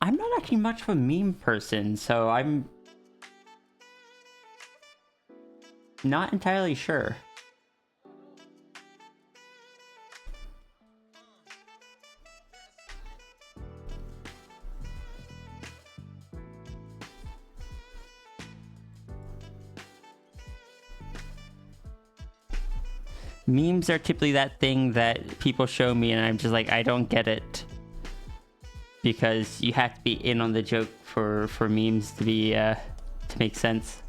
I'm not actually much of a meme person, so I'm not entirely sure. Memes are typically that thing that people show me and I'm just like, I don't get it. Because you have to be in on the joke for memes to be to make sense.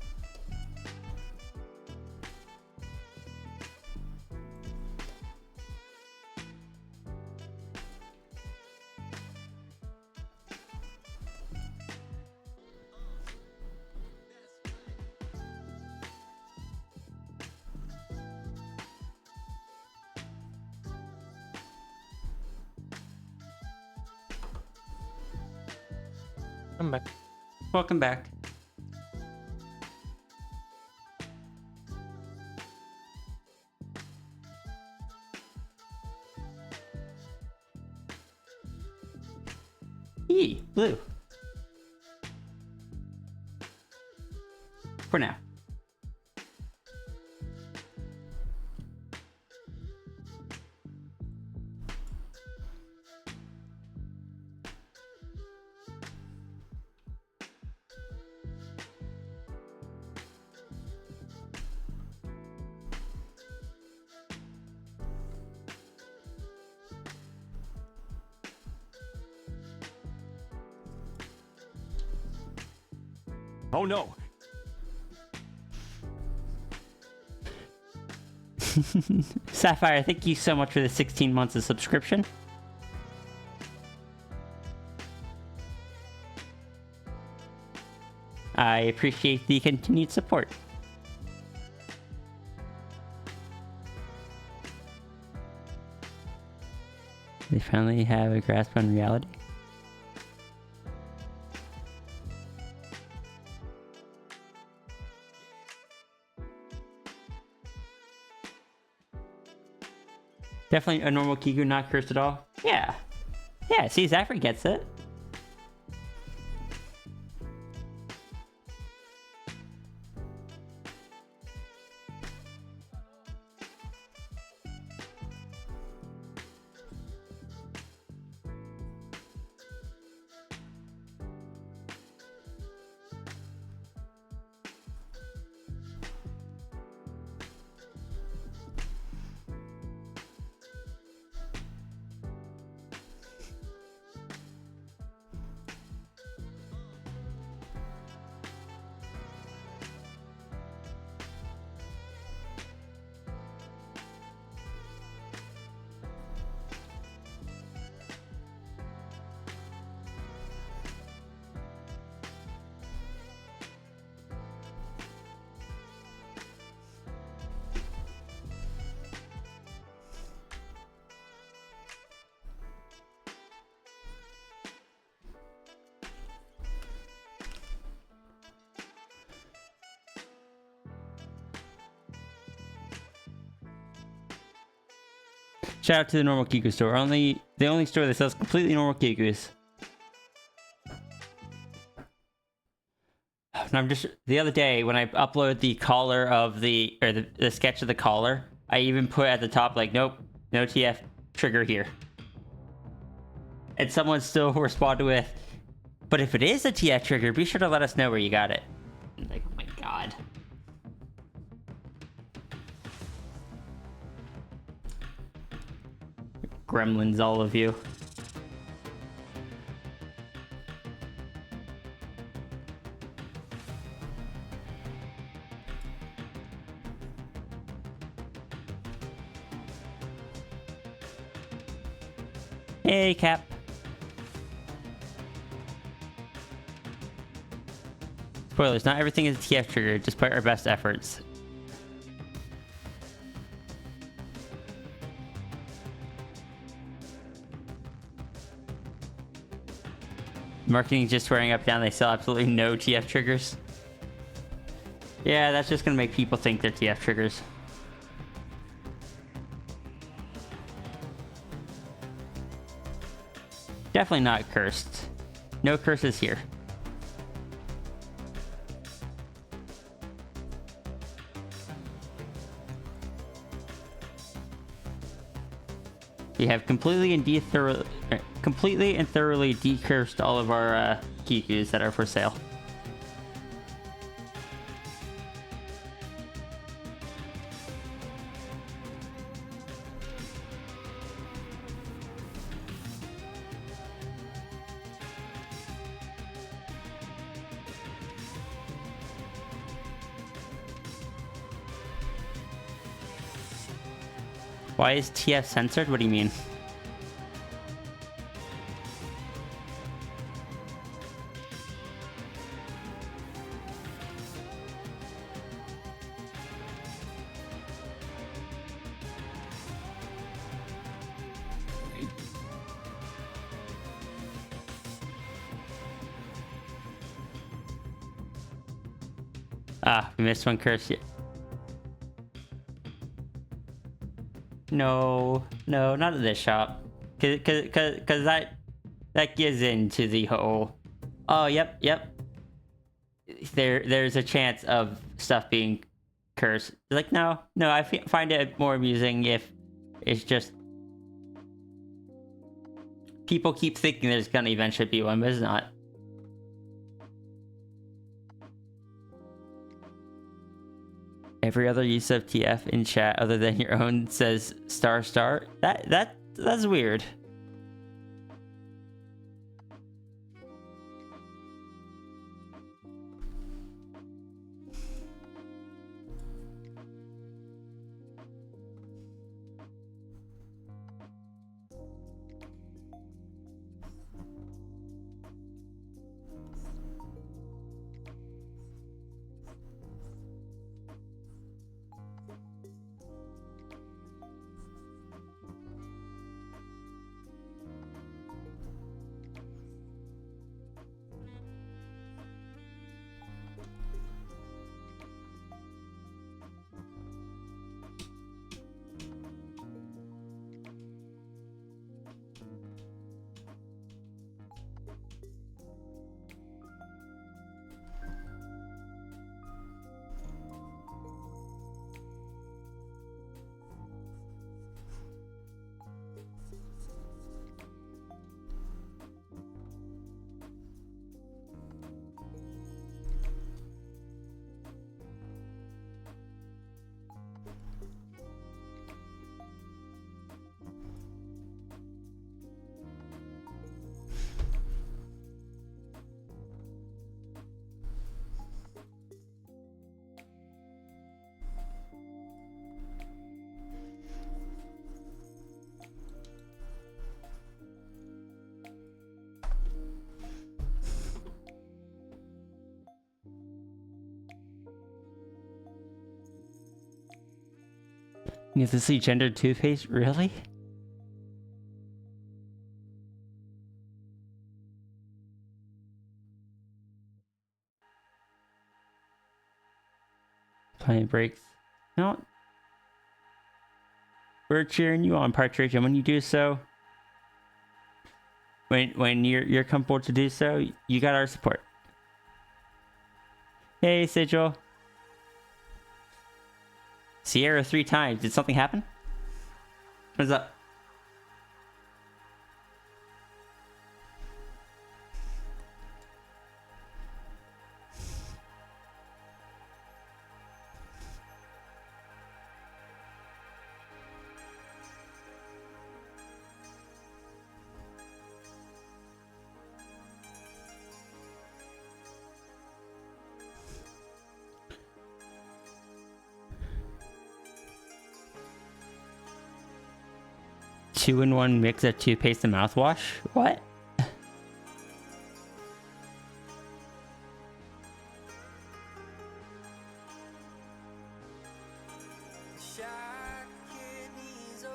I'm back. Welcome back. Yee, blue. For now. Oh no! Sapphire, thank you so much for the 16 months of subscription. I appreciate the continued support. They finally have a grasp on reality. Definitely a normal Kiku, not cursed at all. Yeah. Yeah, see, Zafir gets it. Shout out to the normal Kiku store. The only store that sells completely normal Kikus. And I'm just the other day when I uploaded the collar of the sketch of the collar, I even put at the top like, nope, no TF trigger here. And someone still responded with, but if it is a TF trigger, be sure to let us know where you got it. I'm like, oh my god. Gremlins, all of you. Hey, Cap. Spoilers, not everything is a TF trigger, despite our best efforts. Marketing just swearing up down they sell absolutely no TF triggers. Yeah, that's just gonna make people think they're TF triggers. Definitely not cursed. No curses here. We have completely and thoroughly decursed all of our Kikus that are for sale. Why is TF censored? What do you mean? Ah, we missed one curse. No, not at this shop. Cause that gives into the whole, oh, yep. There's a chance of stuff being cursed. Like, no, I find it more amusing if it's just people keep thinking there's gonna eventually be one, but it's not. Every other use of TF in chat other than your own says star. That's weird. Is this a gendered toothpaste? Really? Playing breaks. No. We're cheering you on, Partridge, and when you do so, when you're comfortable to do so, you got our support. Hey, Sigil. Sierra 3 times. Did something happen? What's up? Two-in-one mix of toothpaste and mouthwash? What?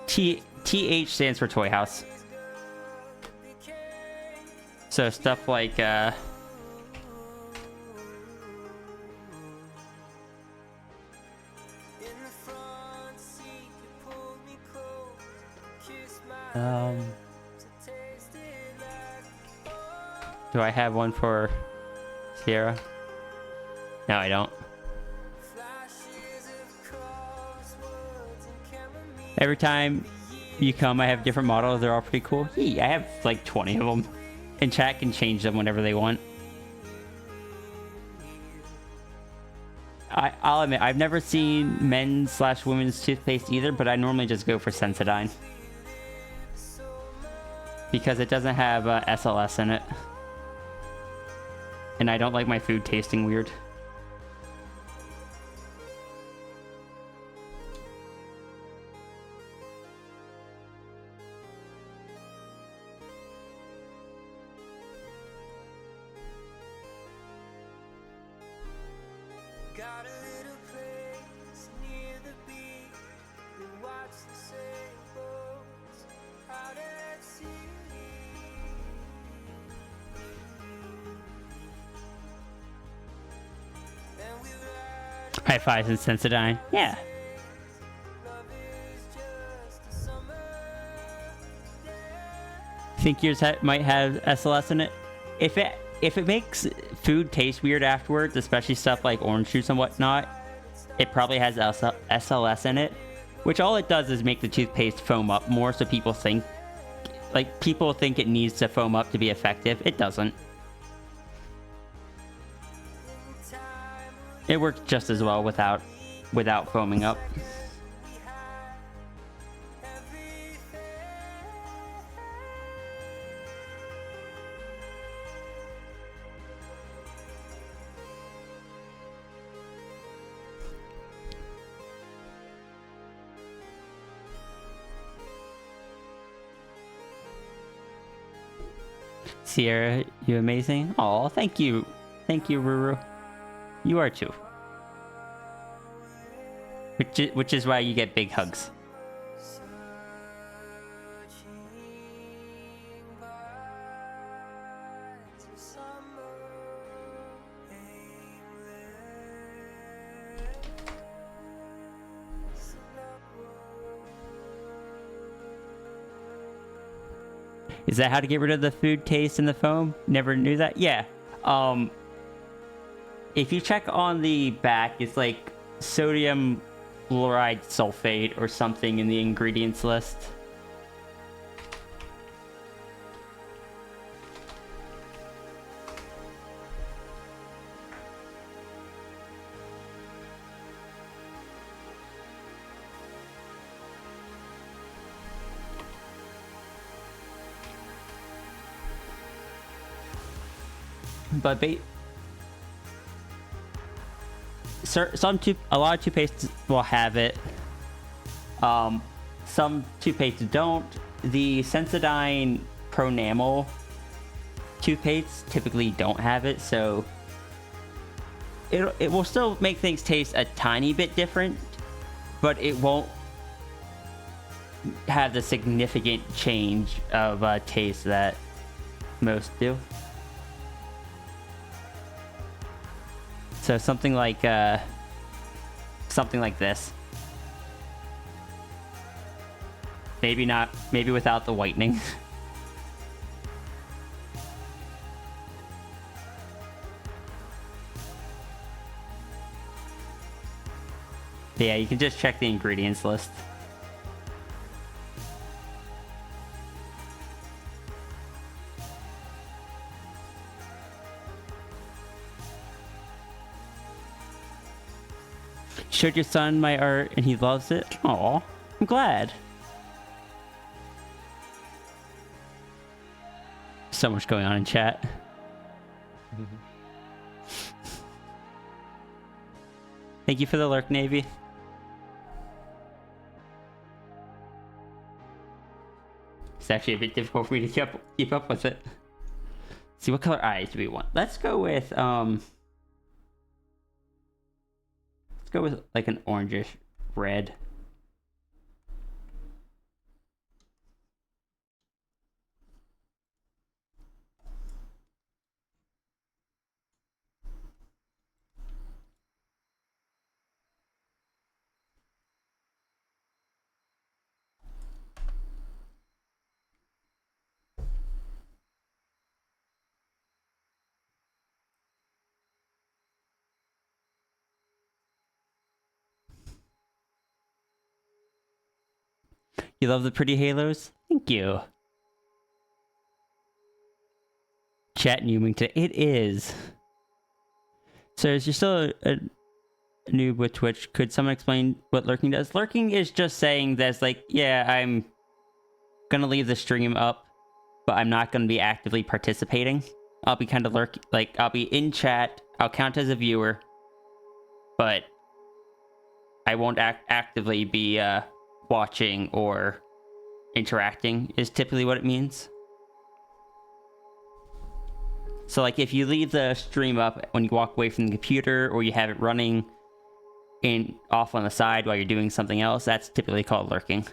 TH stands for Toy House. So stuff like do I have one for Sierra? No, I don't. Every time you come, I have different models. They're all pretty cool. I have like 20 of them. And chat can change them whenever they want. I'll admit, I've never seen men's/women's toothpaste either, but I normally just go for Sensodyne. Because it doesn't have SLS in it. And I don't like my food tasting weird. Got a little place near the beach. We watch the sailboats out at sea. And we ride High fives and Sensodyne. Yeah. love is just a summer day. Think yours might have SLS in it? If it makes food taste weird afterwards, especially stuff like orange juice and whatnot, it probably has SLS in it, which all it does is make the toothpaste foam up more, so people think it needs to foam up to be effective. It doesn't. It works just as well without foaming up. Sierra, you amazing. Oh, thank you. Thank you, Ruru. You are too. Which is why you get big hugs. Is that how to get rid of the food taste in the foam? Never knew that? Yeah. If you check on the back, it's like sodium fluoride sulfate or something in the ingredients list. But a lot of toothpastes will have it. Some toothpastes don't. The Sensodyne Pronamel toothpastes typically don't have it, so it will still make things taste a tiny bit different, but it won't have the significant change of taste that most do. So something like this. Maybe without the whitening. Yeah, you can just check the ingredients list. Showed your son my art and he loves it. Aw, I'm glad. So much going on in chat. Thank you for the lurk, Navy. It's actually a bit difficult for me to keep up with it. Let's see, what color eyes do we want? Let's go with like an orangish red. You love the pretty halos? Thank you. Chat Newington. It is. So is you're still a noob with Twitch, could someone explain what lurking does? Lurking is just saying that's like, yeah, I'm gonna leave the stream up, but I'm not gonna be actively participating. I'll be kind of I'll be in chat, I'll count as a viewer, but I won't actively be watching or interacting is typically what it means. So like if you leave the stream up when you walk away from the computer, or you have it running off on the side while you're doing something else, that's typically called lurking.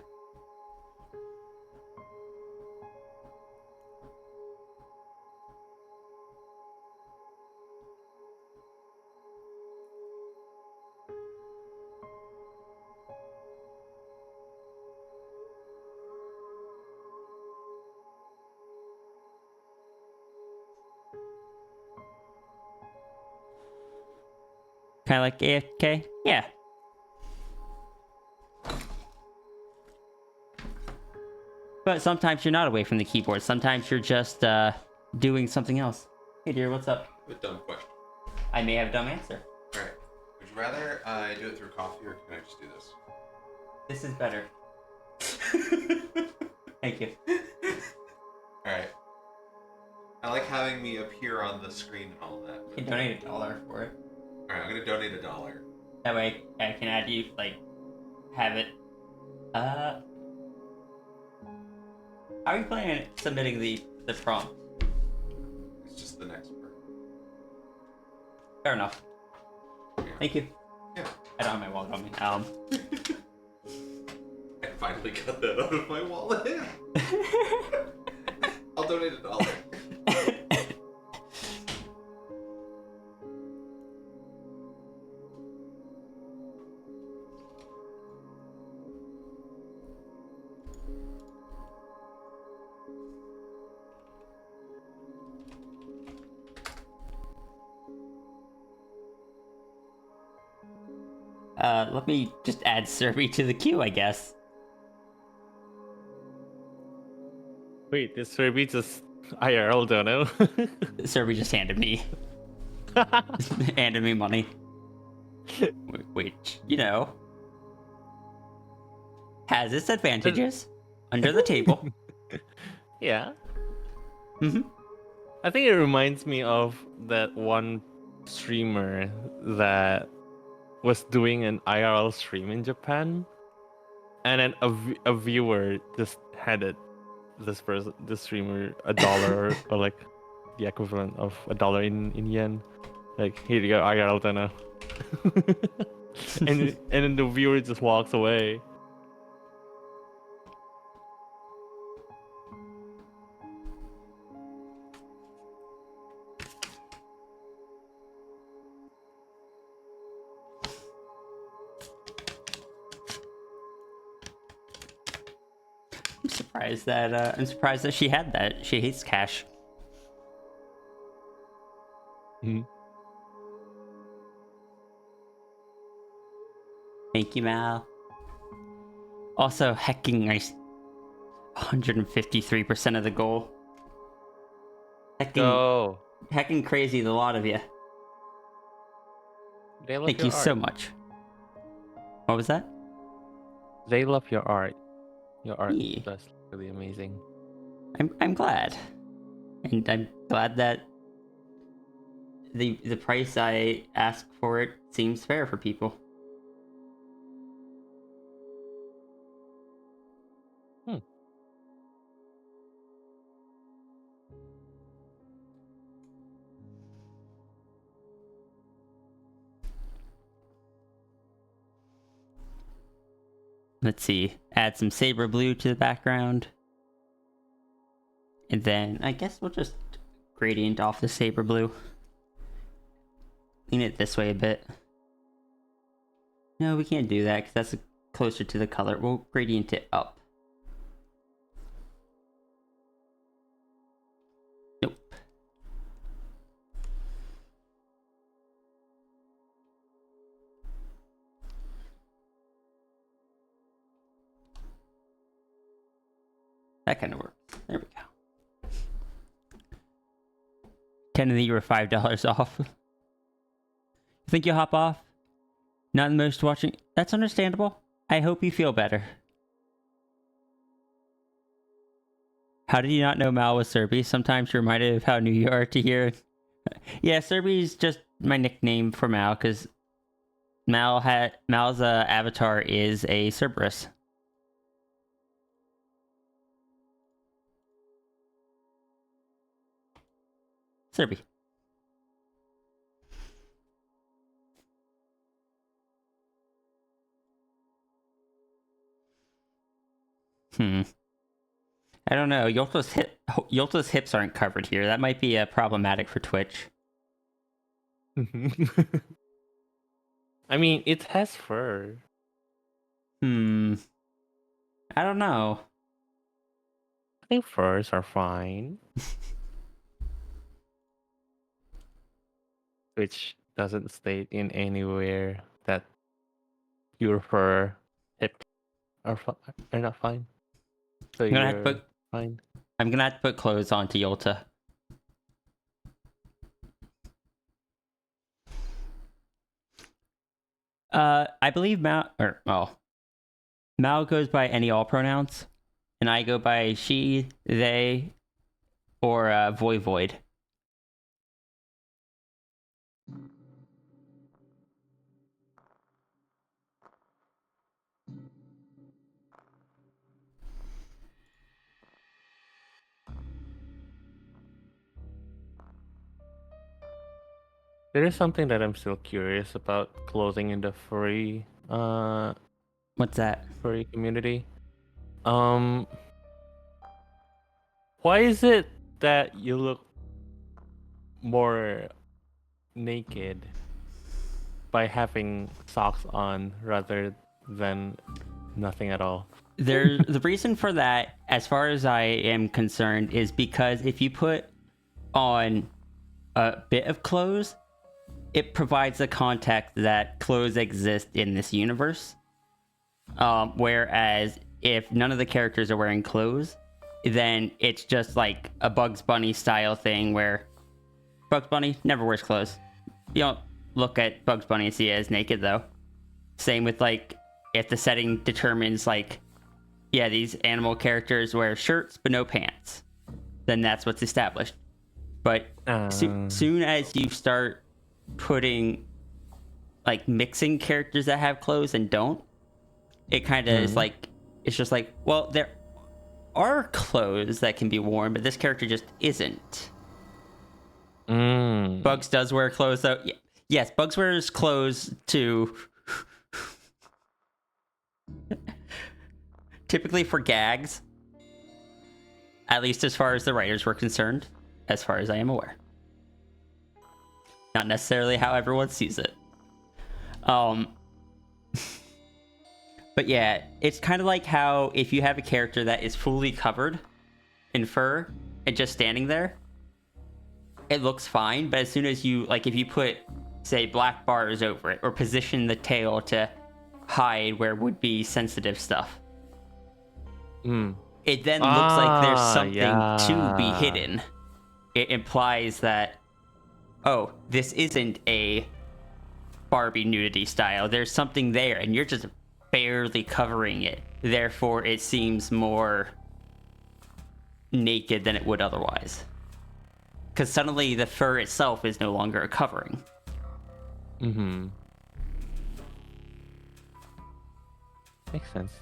Kind of like AFK? Yeah. But sometimes you're not away from the keyboard. Sometimes you're just doing something else. Hey dear, what's up? A dumb question. I may have a dumb answer. Alright. Would you rather I do it through coffee, or can I just do this? This is better. Thank you. Alright. I like having me appear on the screen and all that. You can donate $1 for it. Alright, I'm gonna donate $1. That way I can add you, like, have it. How are you planning on submitting the prompt? It's just the next part. Fair enough. Yeah. Thank you. Yeah. I don't have my wallet on me. I finally got that out of my wallet. I'll donate $1. Let me just add Serby to the queue, I guess. Wait, this Furby just IRL dono? Serby just handed me money. Which, you know, has its advantages. Under the table. Yeah. Mm-hmm. I think it reminds me of that one streamer that was doing an IRL stream in Japan, and then a viewer just handed this streamer $1 or like the equivalent of $1 in yen. Like, here you go, IRL dana. and then the viewer just walks away. surprised that she had that. She hates cash. Mhm. Thank you, Mal. Also, hecking nice. 153% of the goal. Go. Hecking crazy, the lot of you. They love Thank your you so art. much. What was that? They love your art. Your art Yeah. is really amazing. I'm glad, and I'm glad that the price I ask for it seems fair for people. Hmm. Let's see. Add some saber blue to the background. And then I guess we'll just gradient off the saber blue. Lean it this way a bit. No, we can't do that because that's closer to the color. We'll gradient it up. Nope. That kind of works. There we go. 10 of the year, $5 off. You think you'll hop off? Not the most watching. That's understandable. I hope you feel better. How did you not know Mal was Serby? Sometimes you're reminded of how new you are to hear. Yeah, Serby's just my nickname for Mal because Mal's avatar is a Cerberus. Serby. I don't know. Yolta's hips aren't covered here. That might be problematic for Twitch. I mean, it has fur. I don't know. I think furs are fine. Which doesn't state in anywhere that your fur hips are not fine. So I'm gonna have to you're put fine. I'm gonna have to put clothes onto Yolta. I believe Mal goes by any all pronouns, and I go by she, they, or void. There is something that I'm still curious about clothing in the What's that? furry community. Why is it that you look more naked by having socks on rather than nothing at all? The reason for that, as far as I am concerned, is because if you put on a bit of clothes, it provides the context that clothes exist in this universe. Whereas if none of the characters are wearing clothes, then it's just like a Bugs Bunny style thing where Bugs Bunny never wears clothes. You don't look at Bugs Bunny and see it as naked though. Same with like if the setting determines like, yeah, these animal characters wear shirts but no pants, then that's what's established. But soon as you start putting like mixing characters that have clothes and don't, it kind of is like, it's just like, well, there are clothes that can be worn, but this character just isn't. Bugs does wear clothes though. Yes, Bugs wears clothes to typically for gags, at least as far as the writers were concerned, as far as I am aware. Not necessarily how everyone sees it. But yeah, it's kind of like how if you have a character that is fully covered in fur and just standing there, it looks fine. But as soon as you, like, if you put, say, black bars over it or position the tail to hide where would be sensitive stuff, it then looks like there's something to be hidden. It implies that, oh, this isn't a Barbie nudity style. There's something there, and you're just barely covering it. Therefore, it seems more naked than it would otherwise. Because suddenly the fur itself is no longer a covering. Mm-hmm. Makes sense.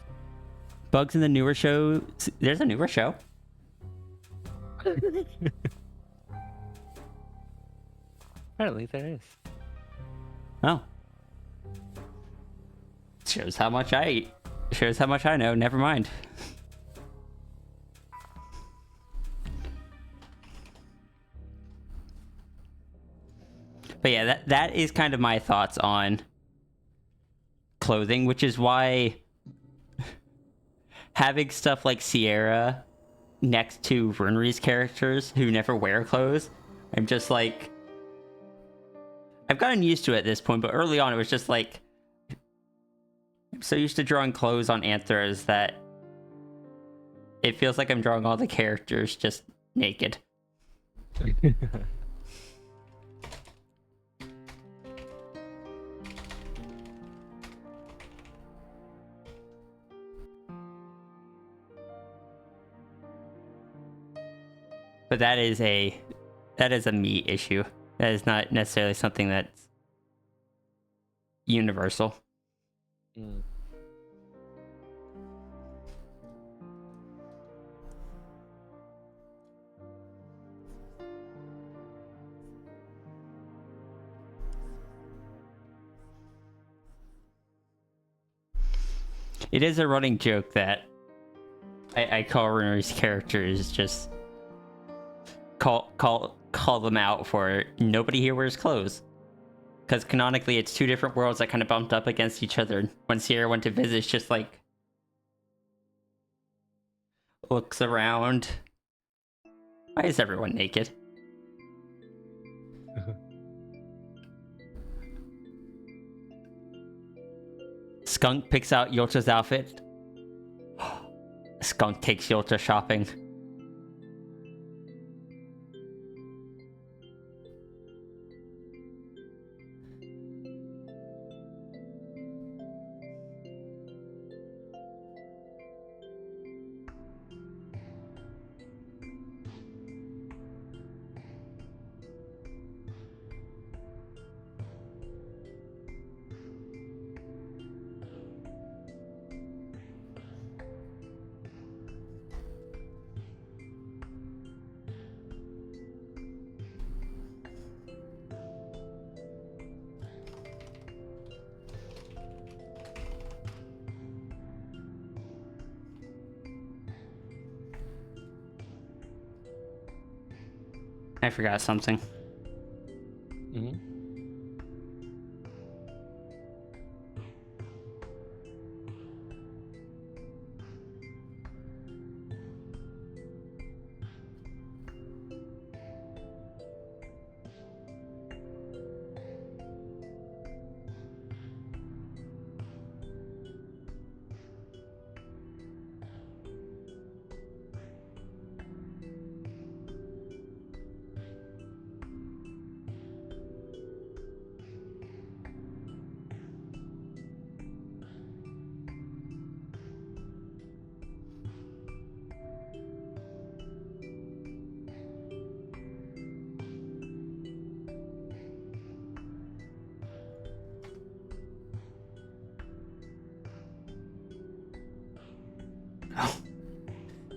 Bugs in the newer show. There's a newer show. Apparently there is. Oh. Shows how much I know. Never mind. But yeah, that is kind of my thoughts on clothing, which is why having stuff like Sierra next to Runri's characters who never wear clothes, I'm just like, I've gotten used to it at this point, but early on it was just like, I'm so used to drawing clothes on Anthros that it feels like I'm drawing all the characters just naked. But that is a me issue. That is not necessarily something that's universal. Mm. It is a running joke that I call Runner's characters just call them out for nobody here wears clothes. Because canonically it's two different worlds that kind of bumped up against each other. When Sierra went to visit, it's just like looks around. Why is everyone naked? Skunk picks out Yolta's outfit. Skunk takes Yolta shopping. I forgot something. Mm-hmm.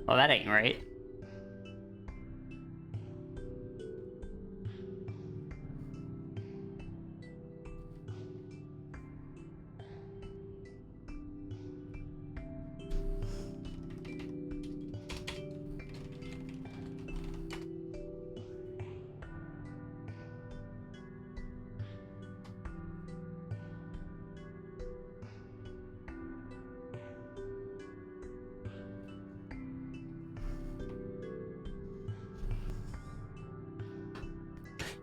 Well, that ain't right.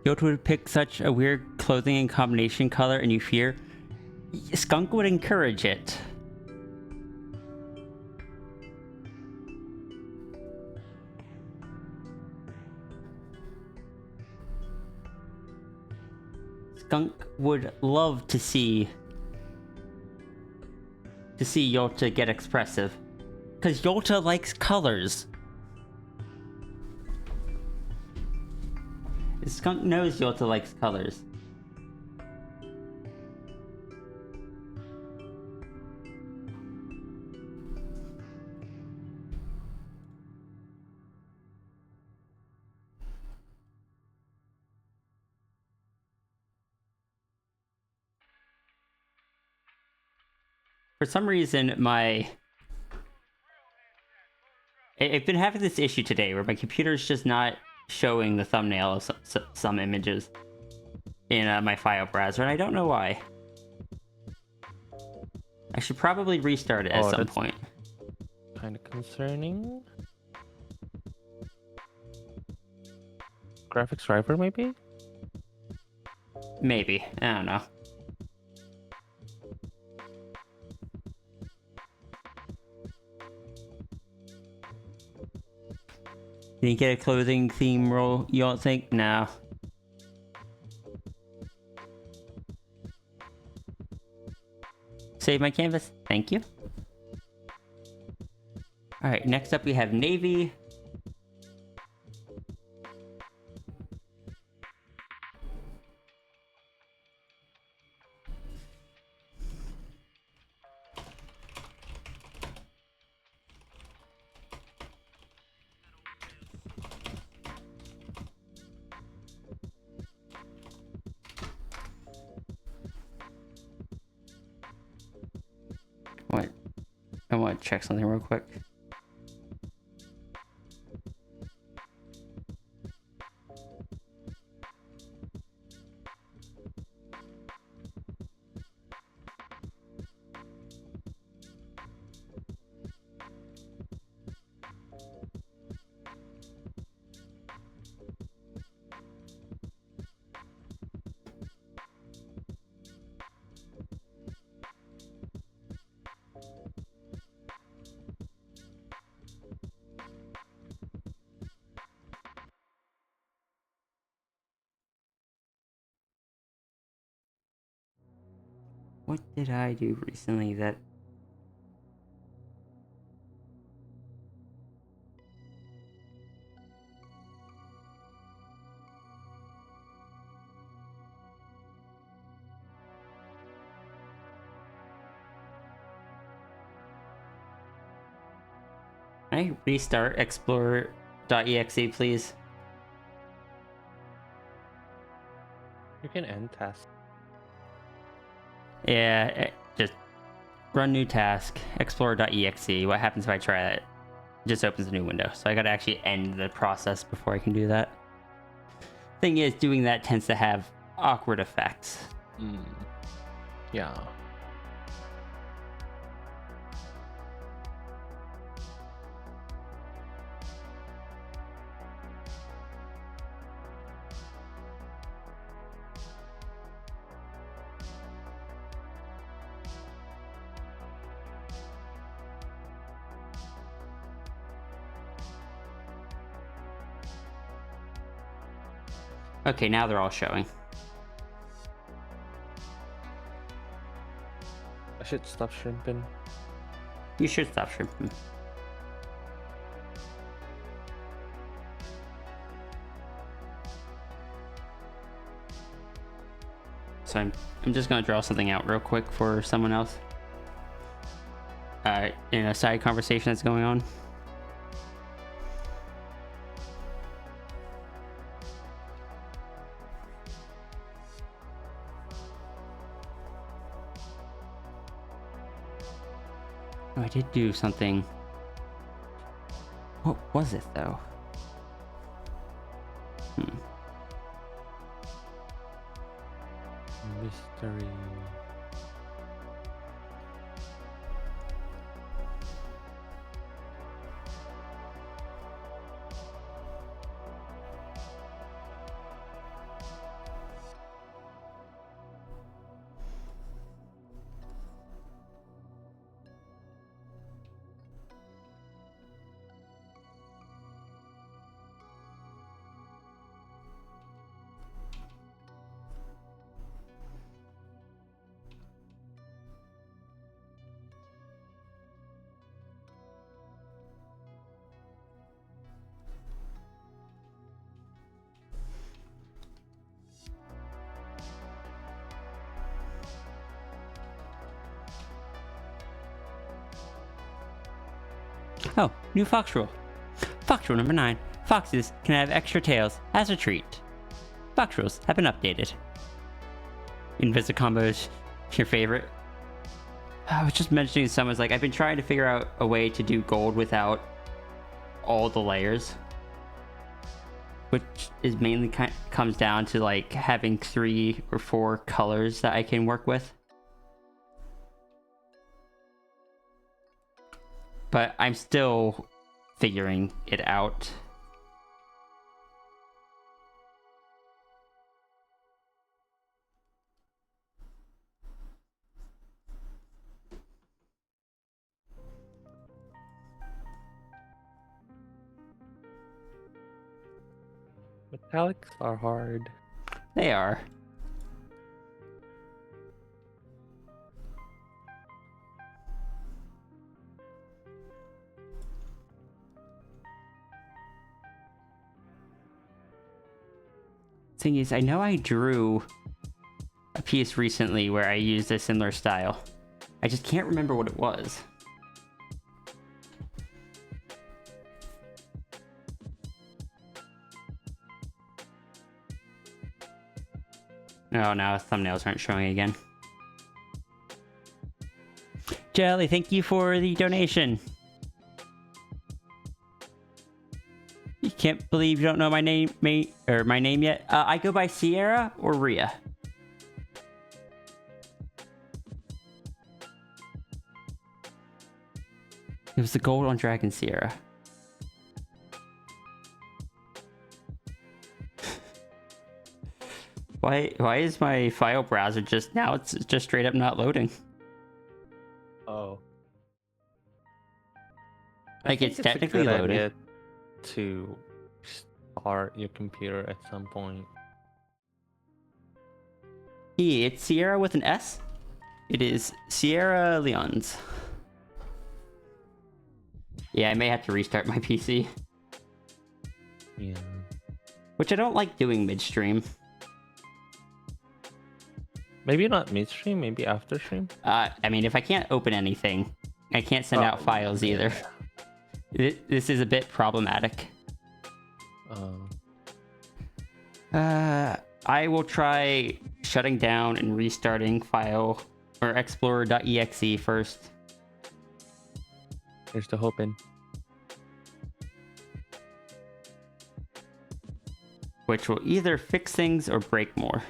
Yota would pick such a weird clothing and combination color and you fear? Skunk would encourage it. Skunk would love to see Yota get expressive. Because Yota likes colors. Skunk knows Yota likes colors. For some reason, I've been having this issue today where my computer's just not showing the thumbnail of some images in my file browser, and I don't know why. I should probably restart it at some point. Kind of concerning. Graphics driver, maybe? Maybe. I don't know. You didn't get a clothing theme role, you don't think? No. Save my canvas. Thank you. Alright, next up we have Navy. I want to check something real quick. What did I do recently that... Can I restart Explorer.exe, please? You can end task. Yeah, just run new task, Explorer.exe. What happens if I try that? It just opens a new window. So I gotta actually end the process before I can do that. Thing is, doing that tends to have awkward effects. Yeah. Okay, now they're all showing. I should stop shrimping. You should stop shrimping. So I'm just gonna draw something out real quick for someone else. In a side conversation that's going on. Oh, I did do something. What was it though? Mystery. Oh, new fox rule. Fox rule number 9. Foxes can have extra tails as a treat. Fox rules have been updated. Invisible combos, your favorite? I was just mentioning to someone's like, I've been trying to figure out a way to do gold without all the layers. Which is mainly comes down to like having 3 or 4 colors that I can work with. But I'm still figuring it out. Metallics are hard. They are. Thing is, I know I drew a piece recently where I used a similar style. I just can't remember what it was. Oh, now thumbnails aren't showing again. Jelly, thank you for the donation. You can't believe you don't know my name, my name yet. I go by Sierra or Rhea. It was the gold on Dragon Sierra. Why is my file browser just now? It's just straight up not loading. Oh. Like it's technically loading. Idea to start your computer at some point. Yeah, it's Sierra with an S. It is Sierra Leons. Yeah, I may have to restart my PC. Yeah. Which I don't like doing midstream. Maybe not midstream, maybe after stream. I mean, if I can't open anything, I can't send out files either. This is a bit problematic. I will try shutting down and restarting file or explorer.exe first. Here's the hoping. Which will either fix things or break more.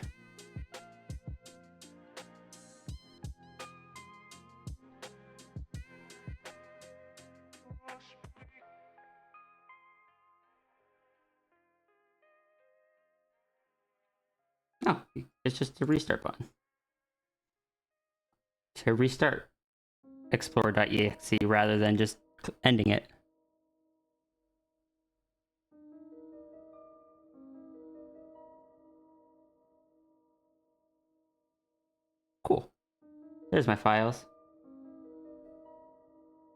Oh, it's just a restart button. To restart explorer.exe rather than just ending it. Cool. There's my files.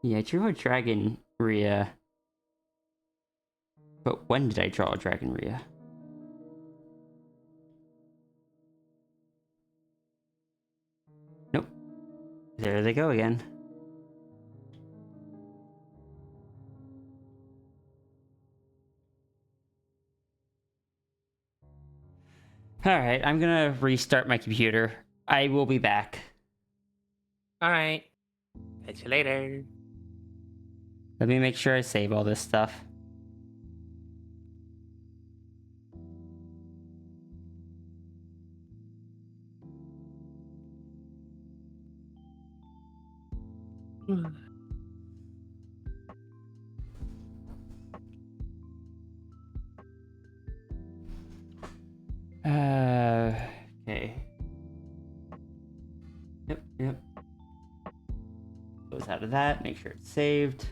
Yeah, I drew a dragon Rhea. But when did I draw a dragon Rhea? Nope. There they go again. Alright, I'm gonna restart my computer. I will be back. Alright. Catch you later. Let me make sure I save all this stuff. Okay. Yep. Goes out of that, make sure it's saved.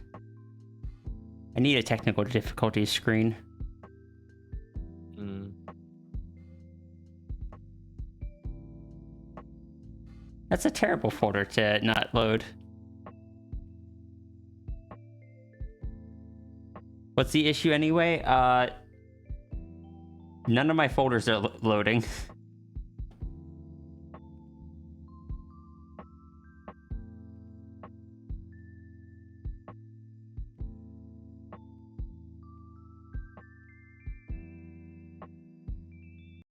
I need a technical difficulty screen. That's a terrible folder to not load. What's the issue anyway? None of my folders are loading.